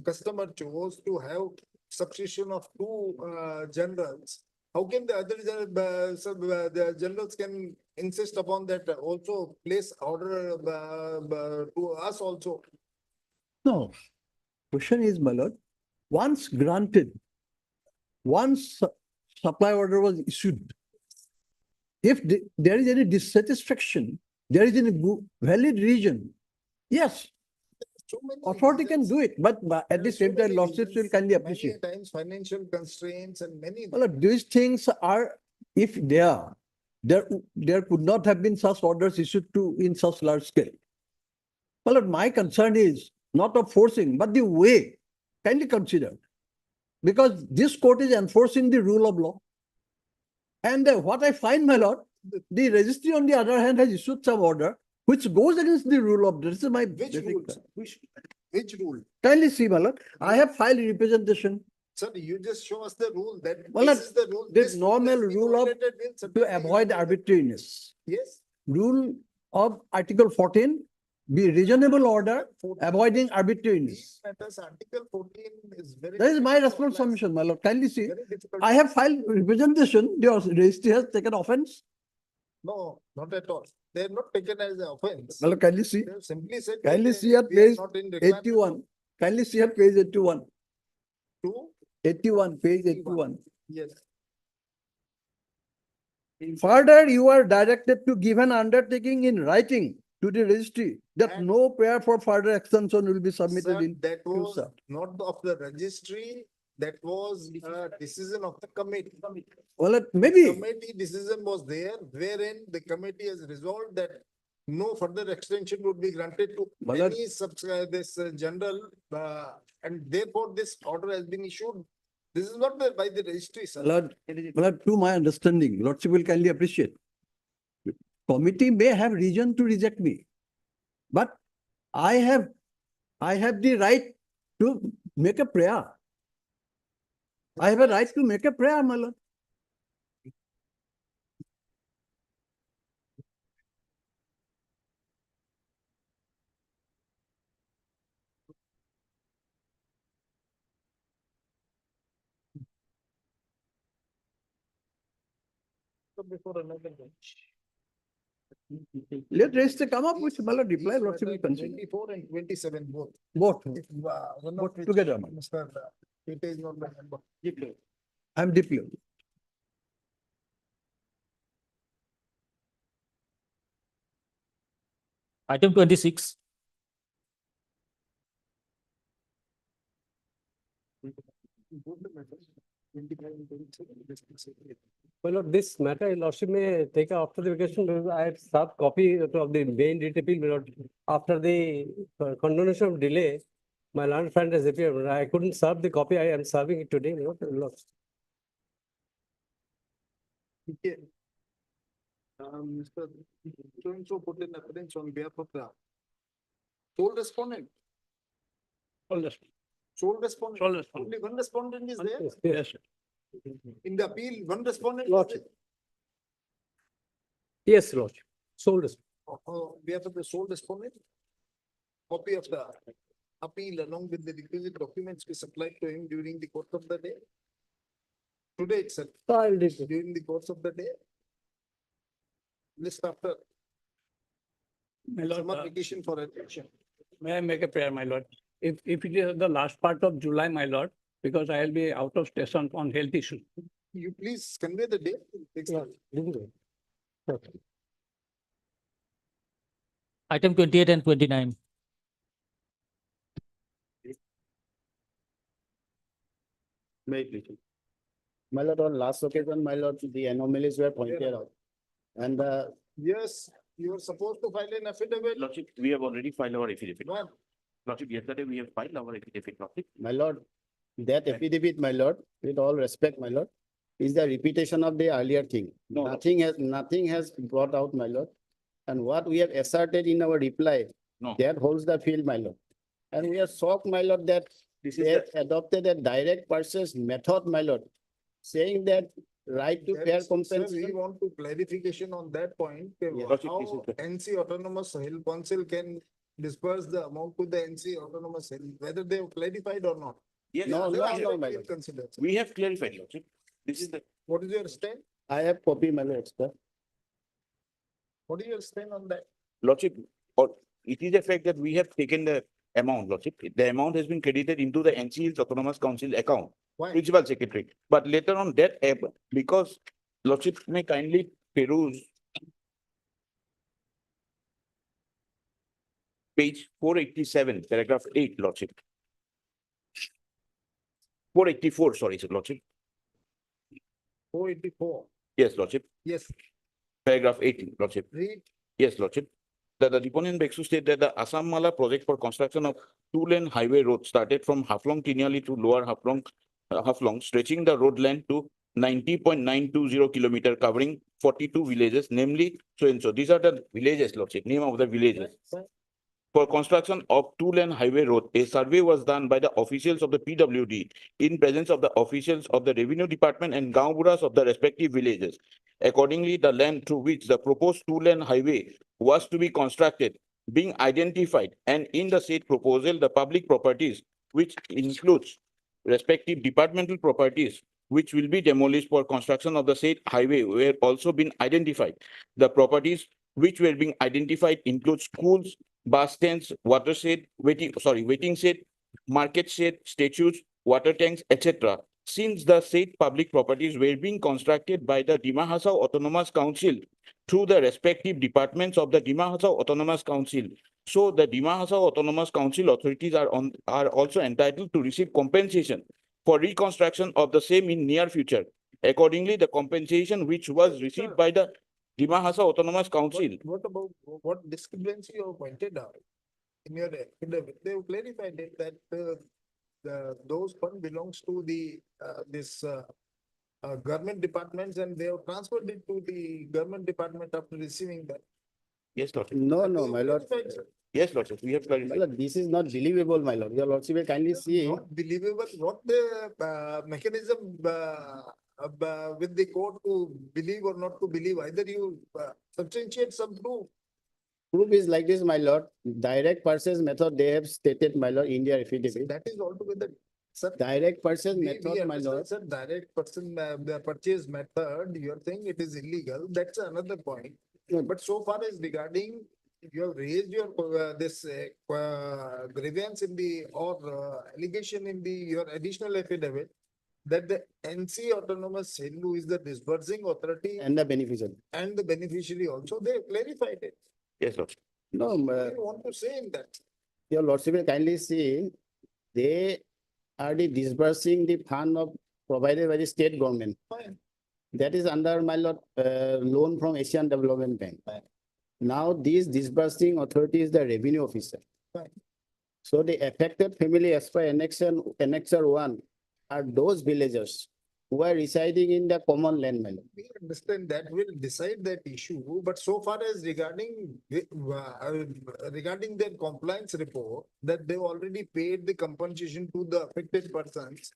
customer chose to have subscription of 2 journals, how can the other the journals can insist upon that also place order to us also? No. Question is, my lord, once granted, once supply order was issued, if there is any dissatisfaction, there is any valid reason, yes, authority can do it, but at the same time, lordships will kindly appreciate. Many times financial constraints and many. Well, these things are, if there could not have been such orders issued to in such large scale. Well, my concern is not of forcing, but the way, kindly consider. Because this court is enforcing the rule of law. And what I find, my lord, the registry on the other hand has issued some order which goes against the rule of, this is my. Which rule? Which rule? Kindly see, my lord, I have filed representation. Sir, you just show us the rule that Well, this is the rule. this normal rule of violated, will to certainly avoid be- arbitrariness. Yes. Rule of Article 14, be reasonable order, avoiding arbitrariness. Matters, Article 14 is very. That is my difficult to response apply. submission, my lord. Kindly see. Very difficult. I have filed representation. The registry has taken offense. No, not at all. They are not taken as an offense. My lord, kindly see. They have simply said. Kindly that see at we are page not in requirement 81. Kindly see at page 81. to- 81, page 81. Yes. Further, you are directed to give an undertaking in writing to the registry that And- no prayer for further extension will be submitted Sir, in. that was sir. not of the registry, that was a decision of the committee. Well, The maybe, committee decision was there, wherein the committee has resolved that no further extension would be granted to But that- any this general, and therefore this order has been issued. This is not by the registry, sir. to my understanding, Lordship will kindly appreciate. Committee may have reason to reject me, but I have the right to make a prayer. I have a right to make a prayer, my lord. Before another bench. Let register come up with my lord reply, These Lordship will matters, consider. 24 and 27 both. Both, If, one both of which, together, my lord. Mr. It is not the member. I am deeply. Item 26. Well, Lord, this matter, Lordship may take after the vacation, because I have served copy of the main writ appeal, my lord. After the condonation of delay, my learned friend has appeared, but I couldn't serve the copy, I am serving it today, my lord. Okay. Mr. So put in evidence on behalf of the sole respondent. Sole respondent. Only one respondent is there. Yes. In the appeal, one respondent. is Lordship. Yes, Lordship. Sole there. We have the sole respondent. Copy of the appeal along with the requisite documents we supplied to him during the course of the day. Today itself, during the course of the day. List after. My lord, Some application for attention. may I make a prayer, my lord? If it is the last part of July, my lord, because I will be out of station on health issue. You please convey the date. Item 28 and 29. My lord, on last occasion, my lord, the anomalies were pointed out. And Yes, you are supposed to file an affidavit. Lordship, we have already filed our affidavit. When? Lordship, yesterday we have filed our affidavit, Lordship. my lord, that affidavit, my lord, with all respect, my lord, is the repetition of the earlier thing. No. Nothing has brought out, my lord. And what we have asserted in our reply, No. that holds the field, my lord. And we are shocked, my lord, that This they is adopted a direct purchase method, my lord, saying that right to fair That's- sir, compensation. we want to clarification on that point. Lordship, How this is the- NC Autonomous Hill Council can disperse the amount to the NC Autonomous Hill, whether they have clarified or not. Yes, No, That no, aspect no, my we'll lord. consider, sir. we have clarified, Lordship. This is the, What is your stand? I have copy, my lord, sir. What is your stand on that? Lordship, or it is a fact that we have taken the amount, Lordship. The amount has been credited into the NC's Autonomous Council account, Why? Principal Secretary. But later on that, because Lordship may kindly peruse page 487, paragraph 8, Lordship. 484, sorry, sir, Lordship. 484. Yes, Lordship. Yes, Paragraph 18, Lordship. read. Yes, Lordship. That the deponent begs to state that the Assam Mala project for construction of two-lane highway road started from Haflong Tiniali to Lower Haflong, stretching the road length to 90.920 kilometer, covering 42 villages, namely so and so. These are the villages, Lordship, name of the villages. For construction of two-lane highway road, a survey was done by the officials of the PWD in presence of the officials of the Revenue Department and Gaunburas of the respective villages. Accordingly, the land through which the proposed two-lane highway was to be constructed being identified, and in the said proposal, the public properties, which includes respective departmental properties, which will be demolished for construction of the said highway, were also been identified. The properties which were being identified include schools, bus stands, waiting shed, market shed, statues, water tanks, etc. since the said public properties were being constructed by the Dima Hasao Autonomous Council through the respective departments of the Dima Hasao Autonomous Council. So the Dima Hasao Autonomous Council authorities are also entitled to receive compensation for reconstruction of the same in near future. Accordingly, the compensation which was received by the Dima Hasao Autonomous Council. What about, what discrepancy you have pointed out? In your affidavit, they have clarified it that those fund belongs to the government departments, and they have transferred it to the government department after receiving that. Yes, Lordship. No, no, my lord. Yes, Lordship, we have My clarified. lord, this is not believable, my lord. Your lordship will kindly see. Not believable, what the mechanism with the court to believe or not to believe, either you substantiate some proof. Proof is like this, my lord. Direct purchase method, they have stated, my lord, in their affidavit. That is altogether, sir. Direct purchase We method, my understand, lord. sir, direct person, the purchase method, you are saying it is illegal, that's another point. But so far as regarding, you have raised your, this grievance in the, or allegation in the, your additional affidavit, that the NC autonomous cell, who is the disbursing authority And the beneficiary. and the beneficiary also, they have clarified it. Yes, Lordship. No, What do you want to say in that? your lordship will kindly see, they are the disbursing the fund of provided by the state government. Fine. That is under, my lord, loan from Asian Development Bank. Fine. Now, this disbursing authority is the revenue officer. Fine. So the affected family as per annexure 1 are those villagers who are residing in the common land, my lord. We understand that, we'll decide that issue, but so far as regarding their compliance report, that they've already paid the compensation to the affected persons.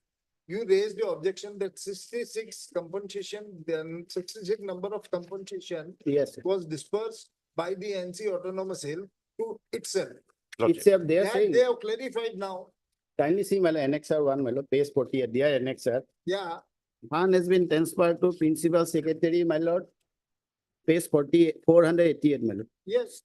You raised the objection that 66 compensation, then 66 number of compensation Yes. was dispersed by the NC autonomous hill to itself. Itself, they are That saying, they have clarified now. kindly see, my lord, annexure 1, my lord, page 48, dear annexure. Yeah, Fund has been transferred to principal secretary, my lord. Page 488, my lord. yes.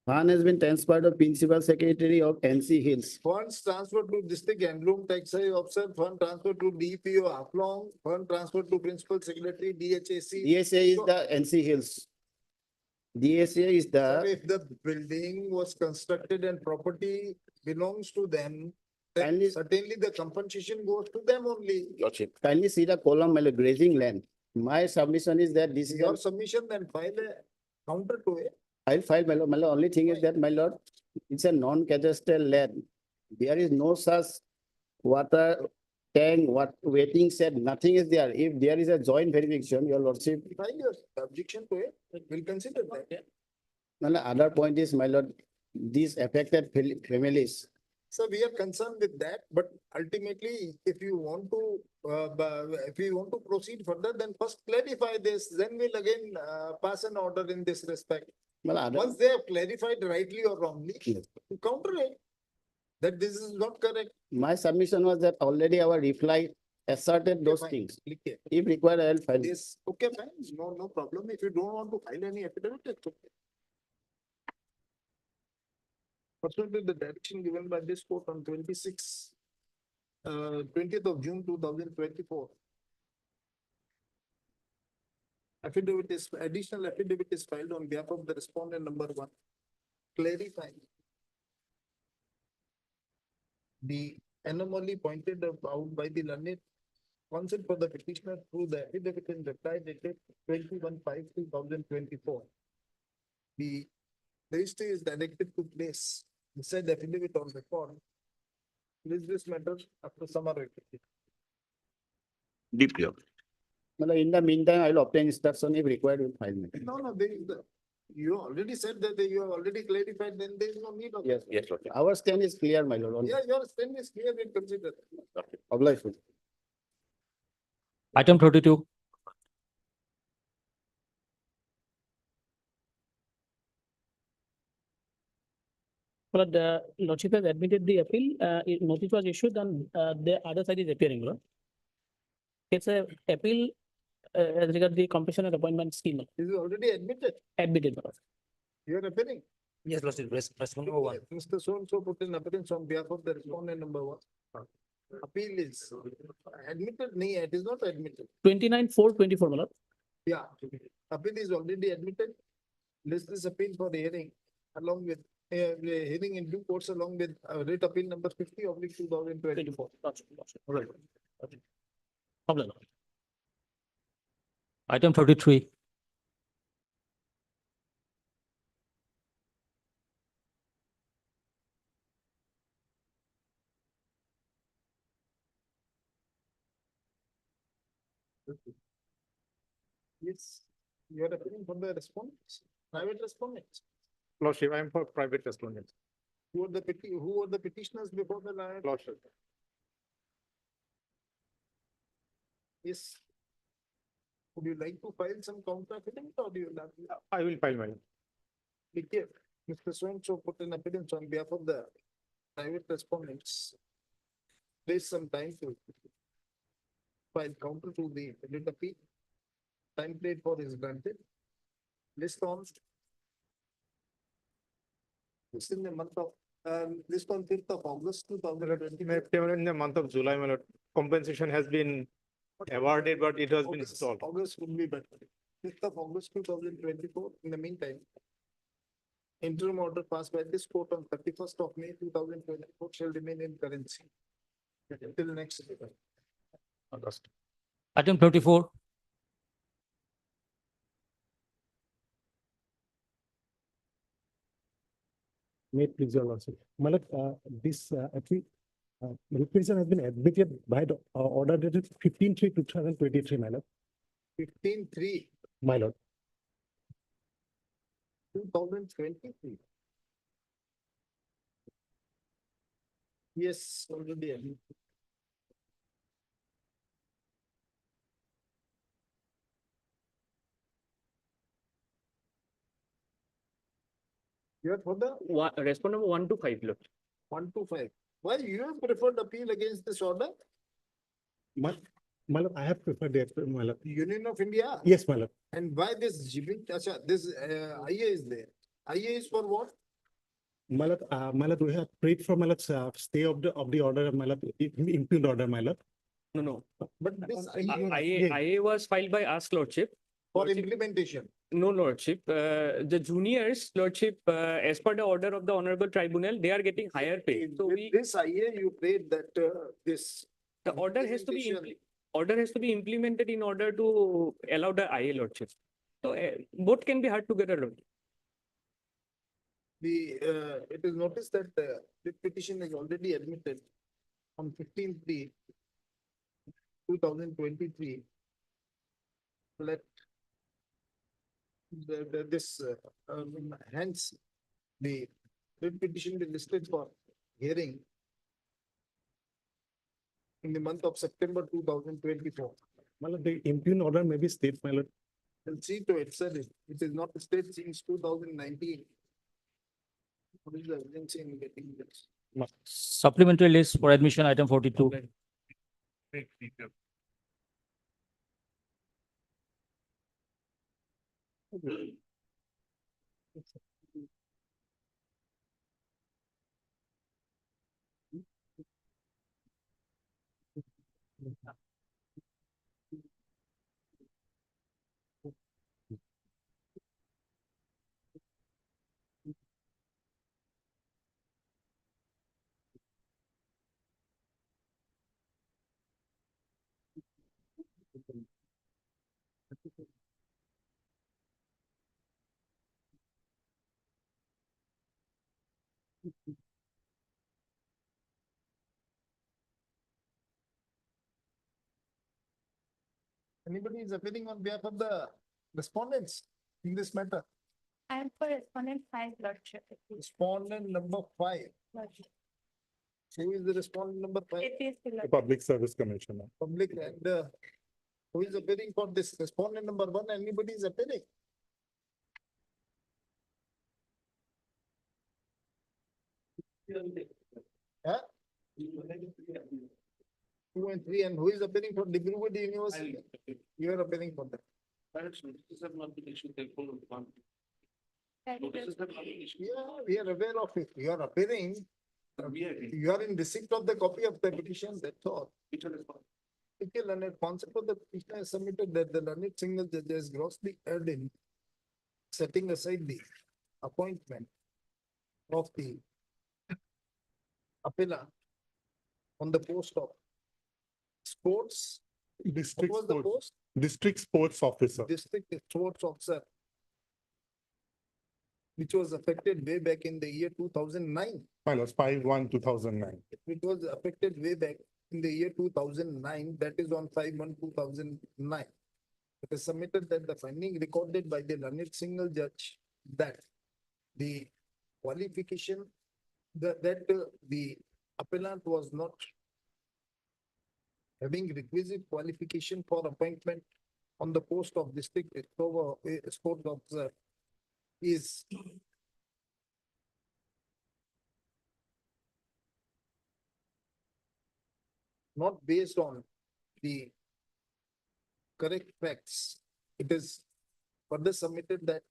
Fund has been transferred to principal secretary of NC Hills. Funds transferred to district handloom textile officer, fund transferred to DPO Aflong, fund transferred to principal secretary DHAC. DSA is So, the NC Hills. DSA is sir, the, if the building was constructed and property belongs to them, then Kindly- certainly the compensation goes to them only. Lordship. kindly see the column, my lord, grazing land. My submission is that this is, Your submission, then file a counter to it. I'll file, my lord. My lord, only thing is that, my lord, it's a non-cadastral land. There is no such water tank, waiting shed, nothing is there. If there is a joint verification, your lordship, File your objection to it, we'll consider that. my lord, other point is, my lord, these affected families, So we are concerned with that, but ultimately, if you want to proceed further, then first clarify this, then we'll again pass an order in this respect. my lord, other- Once they have clarified rightly or wrongly, Yes. to counter it, that this is not correct. my submission was that already our reply asserted those fine. things. Click it. If required, I'll file. This, okay, fine, no problem. If you don't want to file any affidavit, it's okay. Pursuant to the direction given by this court on 20th of June 2024. Additional affidavit is filed on behalf of the respondent number 1, clarifying the anomaly pointed out by the learned counsel for the petitioner through the affidavit in reply dated 21/5/2024. The registry is directed to place the said affidavit on record. Please this matter after summary. Deeply. My lord, in the meantime, I'll obtain instruction if required, we'll file. my lord. No, you already said that you have already clarified, then there is no need of. Yes. Yes, Lordship. Our stand is clear, my lord. only. Yeah, your stand is clear, we consider. Obliged. Item 32. But the lordship has admitted the appeal, notice was issued and the other side is appearing, Lord. It's a appeal as regard the completion and appointment scheme, This is already admitted. admitted, Lord. You are appearing. Yes, Lordship. Respondent number 1. Mr. So-and-so put in appearance on behalf of the respondent number 1. appeal is admitted, no, it is not admitted. 29/4/24, my lord. Yeah, appeal is already admitted. List this appeal for the hearing along with the hearing in due course along with writ appeal number 50/2020. 24. Right. Okay. Problem. Item 33. Yes, you are appealing for the respondents, private respondents. Lordship, I am for private respondents. Who are the petitioners before the lawyer? Lordship. Yes. Would you like to file some counter-affidavit or do you like? I will file mine. Be careful. Mr. So-and-so put an appearance on behalf of the private respondents. There's some time to file counter to the writ appeal. Time period for is granted. List on. It's in the month of, list on 5th of August 2020. In the month of July, my lord, compensation has been awarded, but it has been installed. August would be better. 5th of August 2024. In the meantime, interim order passed by this court on 31st of May 2024 shall remain in currency till next August. Item 34. May it please your lordship. My lord, this requisition has been admitted by the order dated 15/3/2023, my lord. 15/3. My lord. 2023. Yes, already admitted. You are for the Respondent number 1 to 5, Lord. 1 to 5. Why you have preferred appeal against this order? My lord, I have preferred that, my lord. Union of India? Yes, my lord. And why this this IA is there? IA is for what? My lord, we have prayed for my lord, stay of the order, my lord, impugned order, my lord. No. But this IA was filed by us, Lordship. for implementation. No, Lordship. The juniors, Lordship, as per the order of the Honorable Tribunal, they are getting higher pay. So With this IA, you prayed that this. the order has to be implemented in order to allow the IA, Lordship. So both can be hard together, Lord. It is noticed that the petition is already admitted on 15/3/2023. Let this hence the writ petition be listed for hearing in the month of September 2024. My lord, the impugned order may be stayed, my lord. And see to it, sir, it is not stayed since 2019. What is the urgency in getting this? Supplementary list for admission, item 42. Anybody is appearing on behalf of the respondents in this matter? I am for respondent 5, Lordship. Respondent number 5. Lordship. Who is the respondent number 5? It is the The Lordship. Public Service Commissioner. Public and who is appearing for this respondent number 1? Anybody is appearing? Huh? 2 and 3, and who is appearing for Dibrugad University? You are appearing for that. Yeah, we are aware of it. You are appearing You are in receipt of the copy of the petition, that's all. Okay, learned concept of the petition is submitted that the learned single judge has grossly erred in setting aside the appointment of the appellant on the post of sports. District What was the sports, post? district sports officer. District sports officer, which was affected way back in the year 2009. Minus 5/1/2009. It was affected way back in the year 2009, that is on 5/1/2009. It is submitted that the finding recorded by the learned single judge that the qualification, that the appellant was not having requisite qualification for appointment on the post of district sport officer is not based on the correct facts. It is further submitted that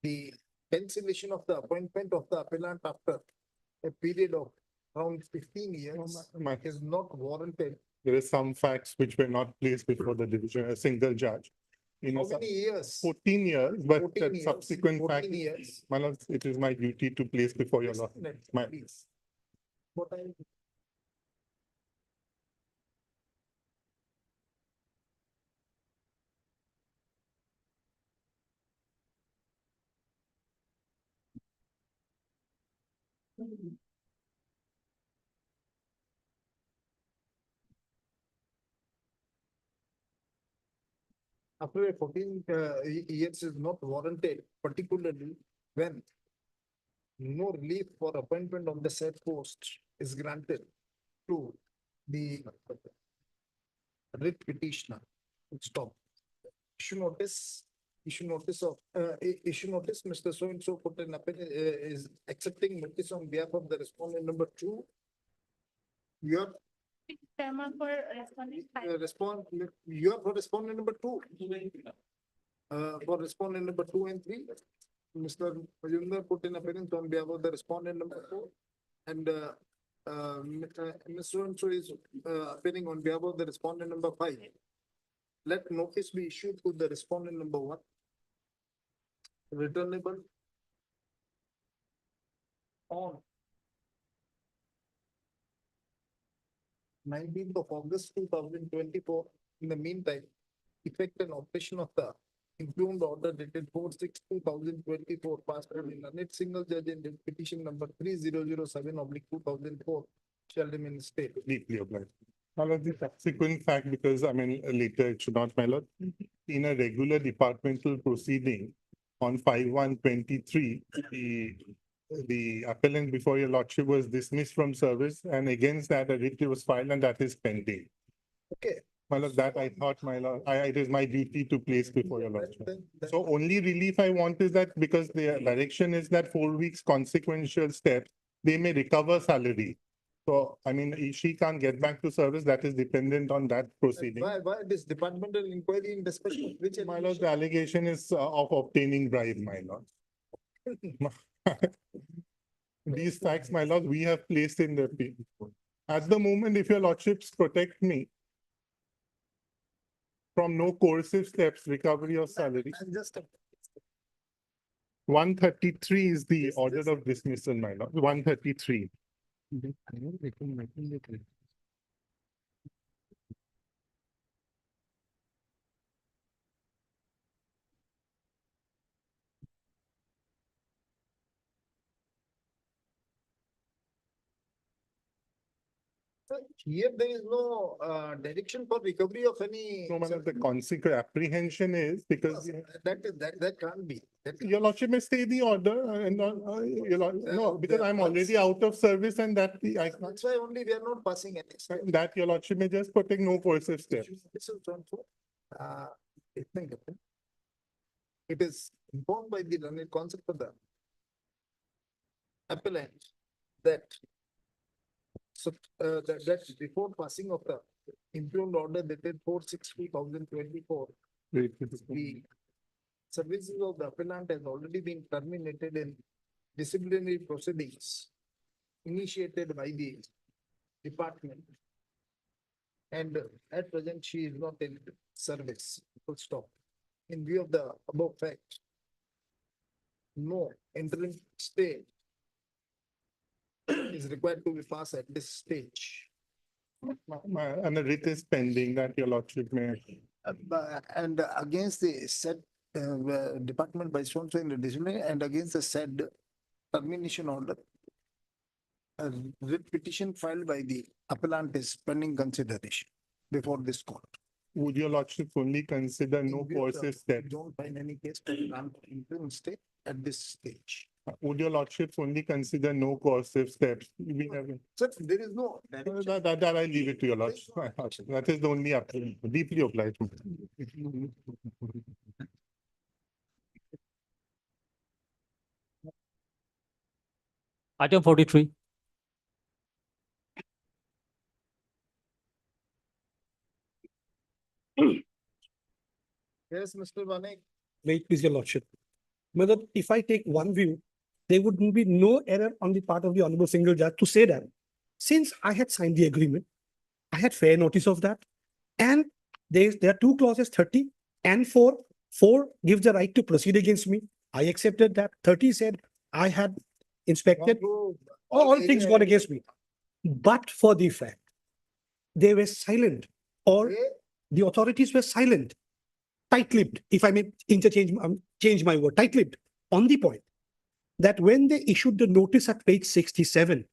the cancellation of the appointment of the appellant after a period of around 15 years is not warranted. There is some facts which were not placed before the division, a single judge. In How a many years? 14 years, but 14 that years, subsequent 14 fact, years. my lord, it is my duty to place before your lord. My- Please. What I after a 14 years is not warranted, particularly when no relief for appointment on the said post is granted to the writ petitioner. Stop. Issue notice of, issue notice, Mr. So and so put an is accepting notice on behalf of the respondent number 2. You are Chairman for responding. you are for respondent number 2. For respondent number 2 and 3, Mr. Majumdar put in appearance on behalf of the respondent number 4. And Ms. So and so is appearing on behalf of the respondent number 5. Let notice be issued to the respondent number 1. Returnable on 19th of August 2024. In the meantime, effect and operation of the impugned order dated 4/6/2024 passed by the learned single judge in petition number 3007/2004 shall remain in state. Deeply obliged. My lord, the subsequent fact, because I mean, later it should not, my lord, in a regular departmental proceeding on 5/1/23, the appellant before your lordship was dismissed from service, and against that a writ was filed, and that is pending. Okay. My lord, that I thought, my lord, it is my duty to place before your lordship. So only relief I want is that because the direction is that 4 weeks consequential steps, they may recover salary. So, I mean, if she can't get back to service, that is dependent on that proceeding. Why this departmental inquiry in discussion, which My lord, the allegation is of obtaining bribe, my lord. These facts, my lord, we have placed in the appeal. At the moment, if your lordships protect me from no coercive steps, recovery of salary. And just 133 is the order of dismissal, my lord, 133. here there is no direction for recovery of any. No, my lord, the consequent apprehension is because That can't be. your lordship may stay the order and no, because I'm already out of service and that I can't. That's why only we are not passing any. That your lordship may just protect no coercive steps. It is informed by the learned concept of the appellant that that before passing of the impugned order dated 4/6/2024, the services of the appellant has already been terminated in disciplinary proceedings initiated by the department. And at present, she is not in service, full stop. In view of the above fact, no interim stay is required to be passed at this stage. And the writ is pending that your lordship may. And against the said department by so in the disciplinary and against the said termination order, a writ petition filed by the appellant is pending consideration before this court. Would your lordship only consider no In view of the- coercive steps? Don't find any case to grant interim stay at this stage. Would your lordship only consider no coercive steps? We have. Sir, there is no. That I leave it to your lordship. That is the only deeply obliged. Item 43. Yes, Mr. Vanek. Wait, please, your lordship. Whether if I take one view, there would be no error on the part of the honorable single judge to say that since I had signed the agreement, I had fair notice of that. And there are two clauses, 30 and 4. 4 gives the right to proceed against me. I accepted that. 30 said I had inspected. All things gone against me. But for the fact they were silent, or the authorities were silent, tight-lipped, if I may change my word, tight-lipped, on the point that when they issued the notice at page 67,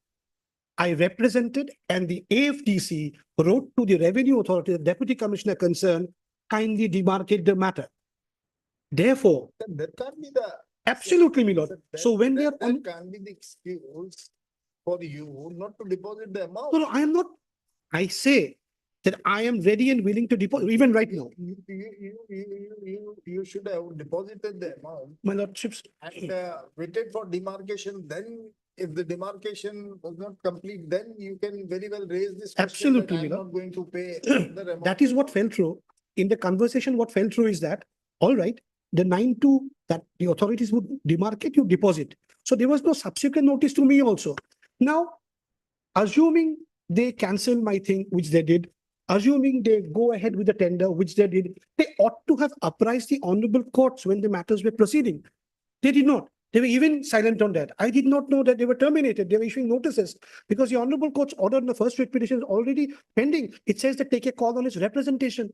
I represented and the AFDC wrote to the Revenue Authority, the Deputy Commissioner concerned, kindly demarcate the matter. Therefore, That can't be the. absolutely, my lord. So when they are That on, can't be the excuse for you not to deposit the amount. no, I am not, I say that I am ready and willing to deposit, even right now. You should have deposited the amount My lordships, and waited for demarcation. Then if the demarcation was not complete, then you can very well raise this question that absolutely, my I'm lord. not going to pay the amount. That is what fell through. In the conversation, what fell through is that, all right, the 9-2 that the authorities would demarcate, you deposit. So there was no subsequent notice to me also. Now, assuming they cancel my thing, which they did, assuming they go ahead with the tender, which they did, they ought to have apprised the honorable courts when the matters were proceeding. They did not. They were even silent on that. I did not know that they were terminated. They were issuing notices because the honorable court's order in the first writ petition is already pending. It says that take a call on its representation.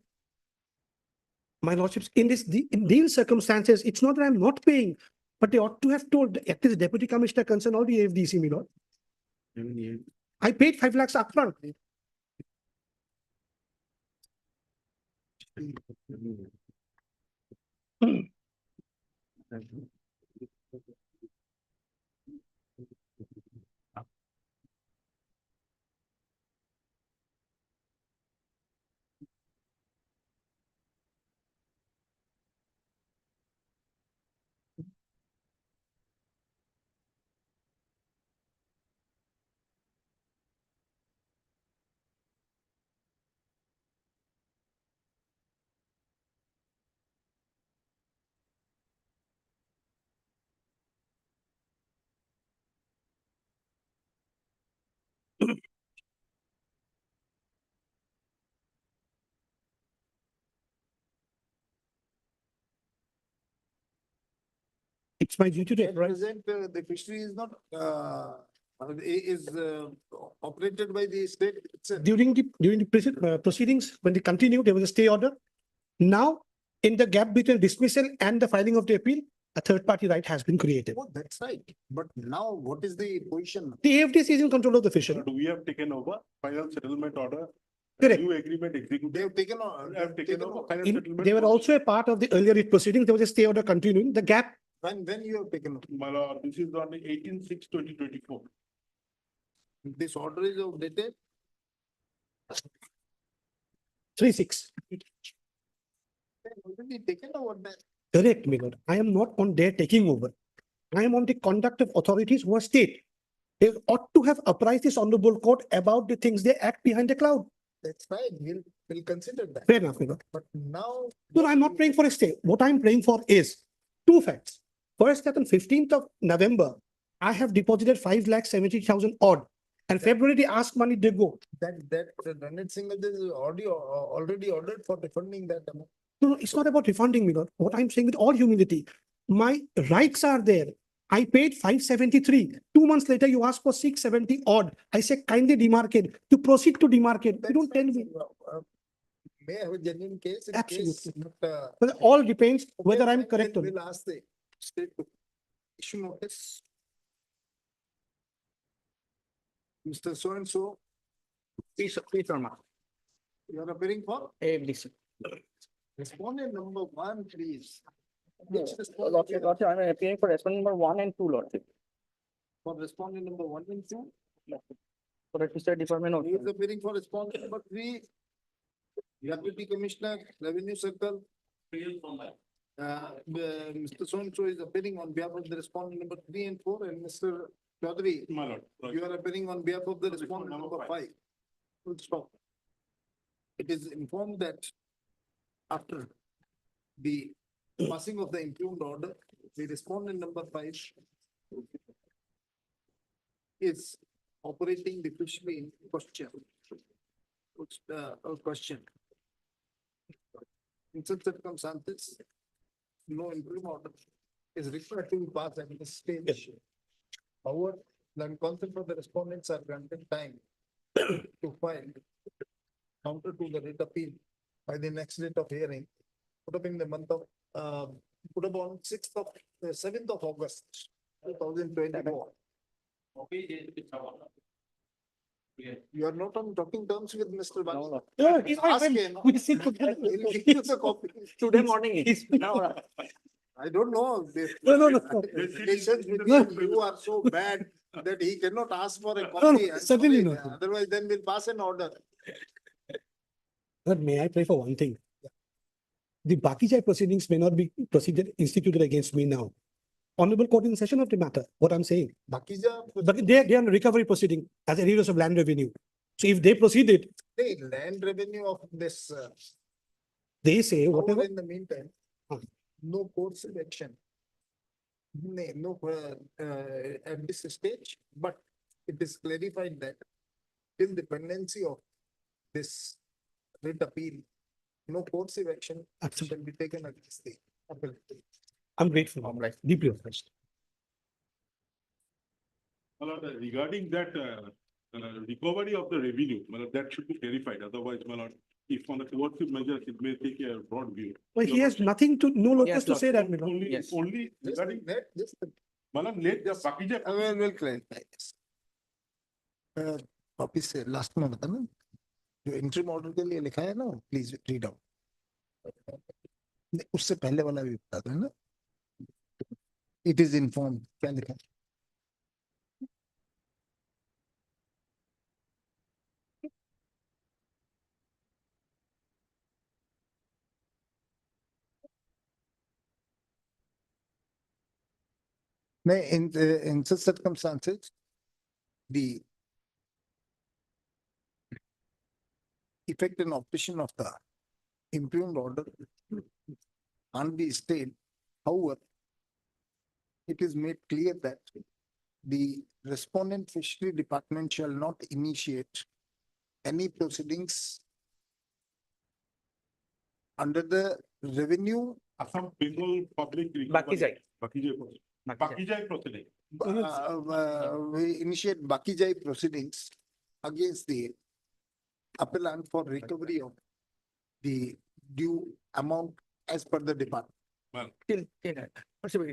My lordships, in these circumstances, it's not that I'm not paying, but they ought to have told at least Deputy Commissioner concerned or the AFDC, my lord. I paid 5 lakhs upfront. It's my duty to At present, the fishery is not, operated by the state itself. during the proceedings, when they continued, there was a stay order. Now, in the gap between dismissal and the filing of the appeal, a third party right has been created. Oh, that's right. But now what is the position? The AFDC is in control of the fishery. We have taken over final settlement order. Correct. New agreement executed. They have taken on. Have taken over final In- settlement. They were also a part of the earlier proceedings. There was a stay order continuing. The gap, When you have taken, My lord, this is on the 18/6/2024. this order is outdated. 3-6. Already taken over that. Correct, my lord. I am not on their taking over. I am on the conduct of authorities who are state. They ought to have apprised this honorable court about the things they act behind the cloud. That's fine. We'll consider that. Fair enough, my lord. But now. No, I'm not praying for a stay. What I'm praying for is two facts. First, that on 15th of November, I have deposited 5,70,000 odd. And February they ask money, they go. That Ranjit Singh is already ordered for refunding that amount. No, it's not about refunding me, Lord. What I'm saying with all humility, my rights are there. I paid 573. 2 months later, you ask for 670 odd. I say kindly demarcate. To proceed to demarcate. You don't tell me. May have a genuine case. in Absolutely. case, But it all depends whether okay, I'm fine, correct or then not. We'll ask the state to issue notice. Mr. So and so, Please, Sharma. you are appearing for AFDC. respondent number 1, please. Lordship, I'm appearing for respondent number 1 and 2, Lordship. For respondent number 1 and 2. For the State Department He is also. appearing for respondent number 3. Deputy Commissioner, Revenue Circle. Mr. So and so is appearing on behalf of the respondent number 3 and 4, and Mr. Chaudhary, you are appearing on behalf of the respondent number 5. Full stop. It is informed that after the passing of the impugned order, the respondent number 5 is operating the fishery in question. Question. In such circumstances, no interim order is required to be passed at this stage. However, the consent for the respondents are granted time to file counter to the writ appeal by the next date of hearing, put up in the month of, put up on 7th of August, 2024. You are not on talking terms with Mr. Bhatt. No, he's my Ask friend. him. We sit together. He'll give you the copy. Today morning. I don't know. No. Relations with you are so bad that he cannot ask for a copy. I'm certainly sorry. not. Otherwise, then we'll pass an order. But may I pray for one thing? The Bakijai proceedings may not be instituted against me now. Honorable court in session of the matter, what I'm saying. Bakija, But they are on recovery proceeding as areas of land revenue. So if they proceeded, the land revenue of this, they say however, whatever. in the meantime, no course of action. No, at this stage, but it is clarified that till the pendency of this writ appeal, no course of action shall be taken against the appellate. I'm grateful. Deeply obliged. Regarding that recovery of the revenue, that should be clarified. Otherwise, if on the coercive measures, it may take a broad view. Well, he has nothing to, no locus Yes, to say that. Only regarding, Let the Bakija. will clarify this. Copy से last में बता ना जो interim order के लिए लिखा है ना please read out. उससे पहले वाला भी बता दो ना. It is informed. क्या लिखा है? In such circumstances, the effect and operation of the impugned order can't be stayed. However, it is made clear that the respondent fishery department shall not initiate any proceedings under the revenue. Assam Bengal Public. Bakijai. Bakijai proceeding. We initiate Bakijai proceedings against the appellant for recovery of the due amount as per the department. It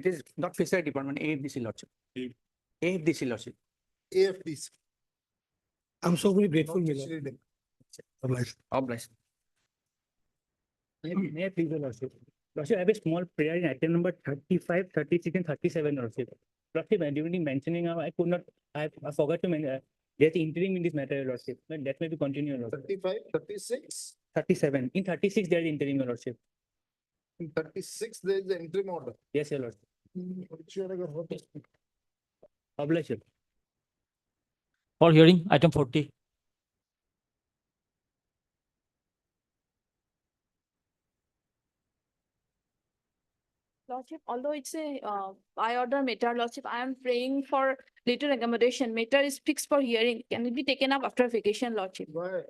is not Fishery Department, AFDC, Lordship. AFDC, Lordship. AFDC. I'm so very grateful. Not Miller. fishery department. Obliged. Obliged. May I please, Lordship? Lordship, I have a small prayer in item number 35, 36, and 37, Lordship. Lordship, during mentioning, I could not, I forgot to mention, there's interim in this matter, Lordship. But that may be continued, Lordship. 35, 36. 37. In 36, there is interim, Your Lordship. In 36, there is the interim order. Yes, Your Lordship. Obliged. For hearing, item 40. Lordship, although it's a by order matter, Lordship, I am praying for later accommodation. Matter is fixed for hearing. Can it be taken up after vacation, Lordship? Why?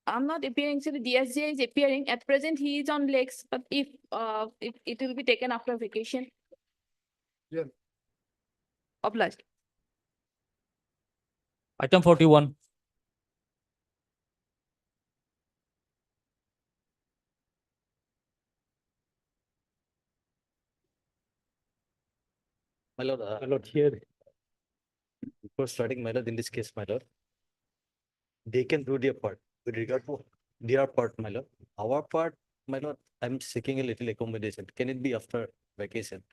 I'm not appearing, so the DSJ is appearing. At present, he is on legs, but if it will be taken after vacation. Yeah. Obliged. Item 41. My lord, here, before starting, my lord, in this case, my lord, they can do their part with regard to their part, my lord. Our part, my lord, I'm seeking a little accommodation. Can it be after vacation?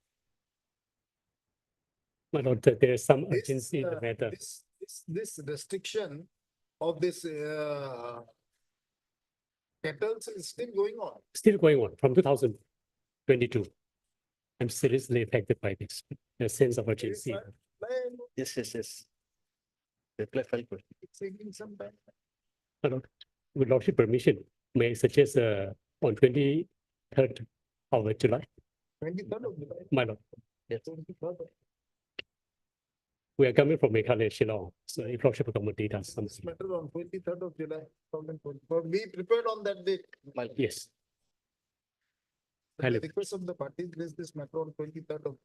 My lord, there is some This, urgency in the matter. this restriction of this kettles is still going on. Still going on from 2022. I'm seriously affected by this, the sense of urgency. Yes. Reply file. It's taking some time. My lord, with lordship permission, may I suggest on 23rd of July? 23rd of July. My lord, Yes. 23rd of we are coming from Meghalaya, Shillong, so if lordship accommodate us some. This matter on 23rd of July, 2024. Be prepared on that date. Yes. At the request of the parties, raise this matter on 23rd of.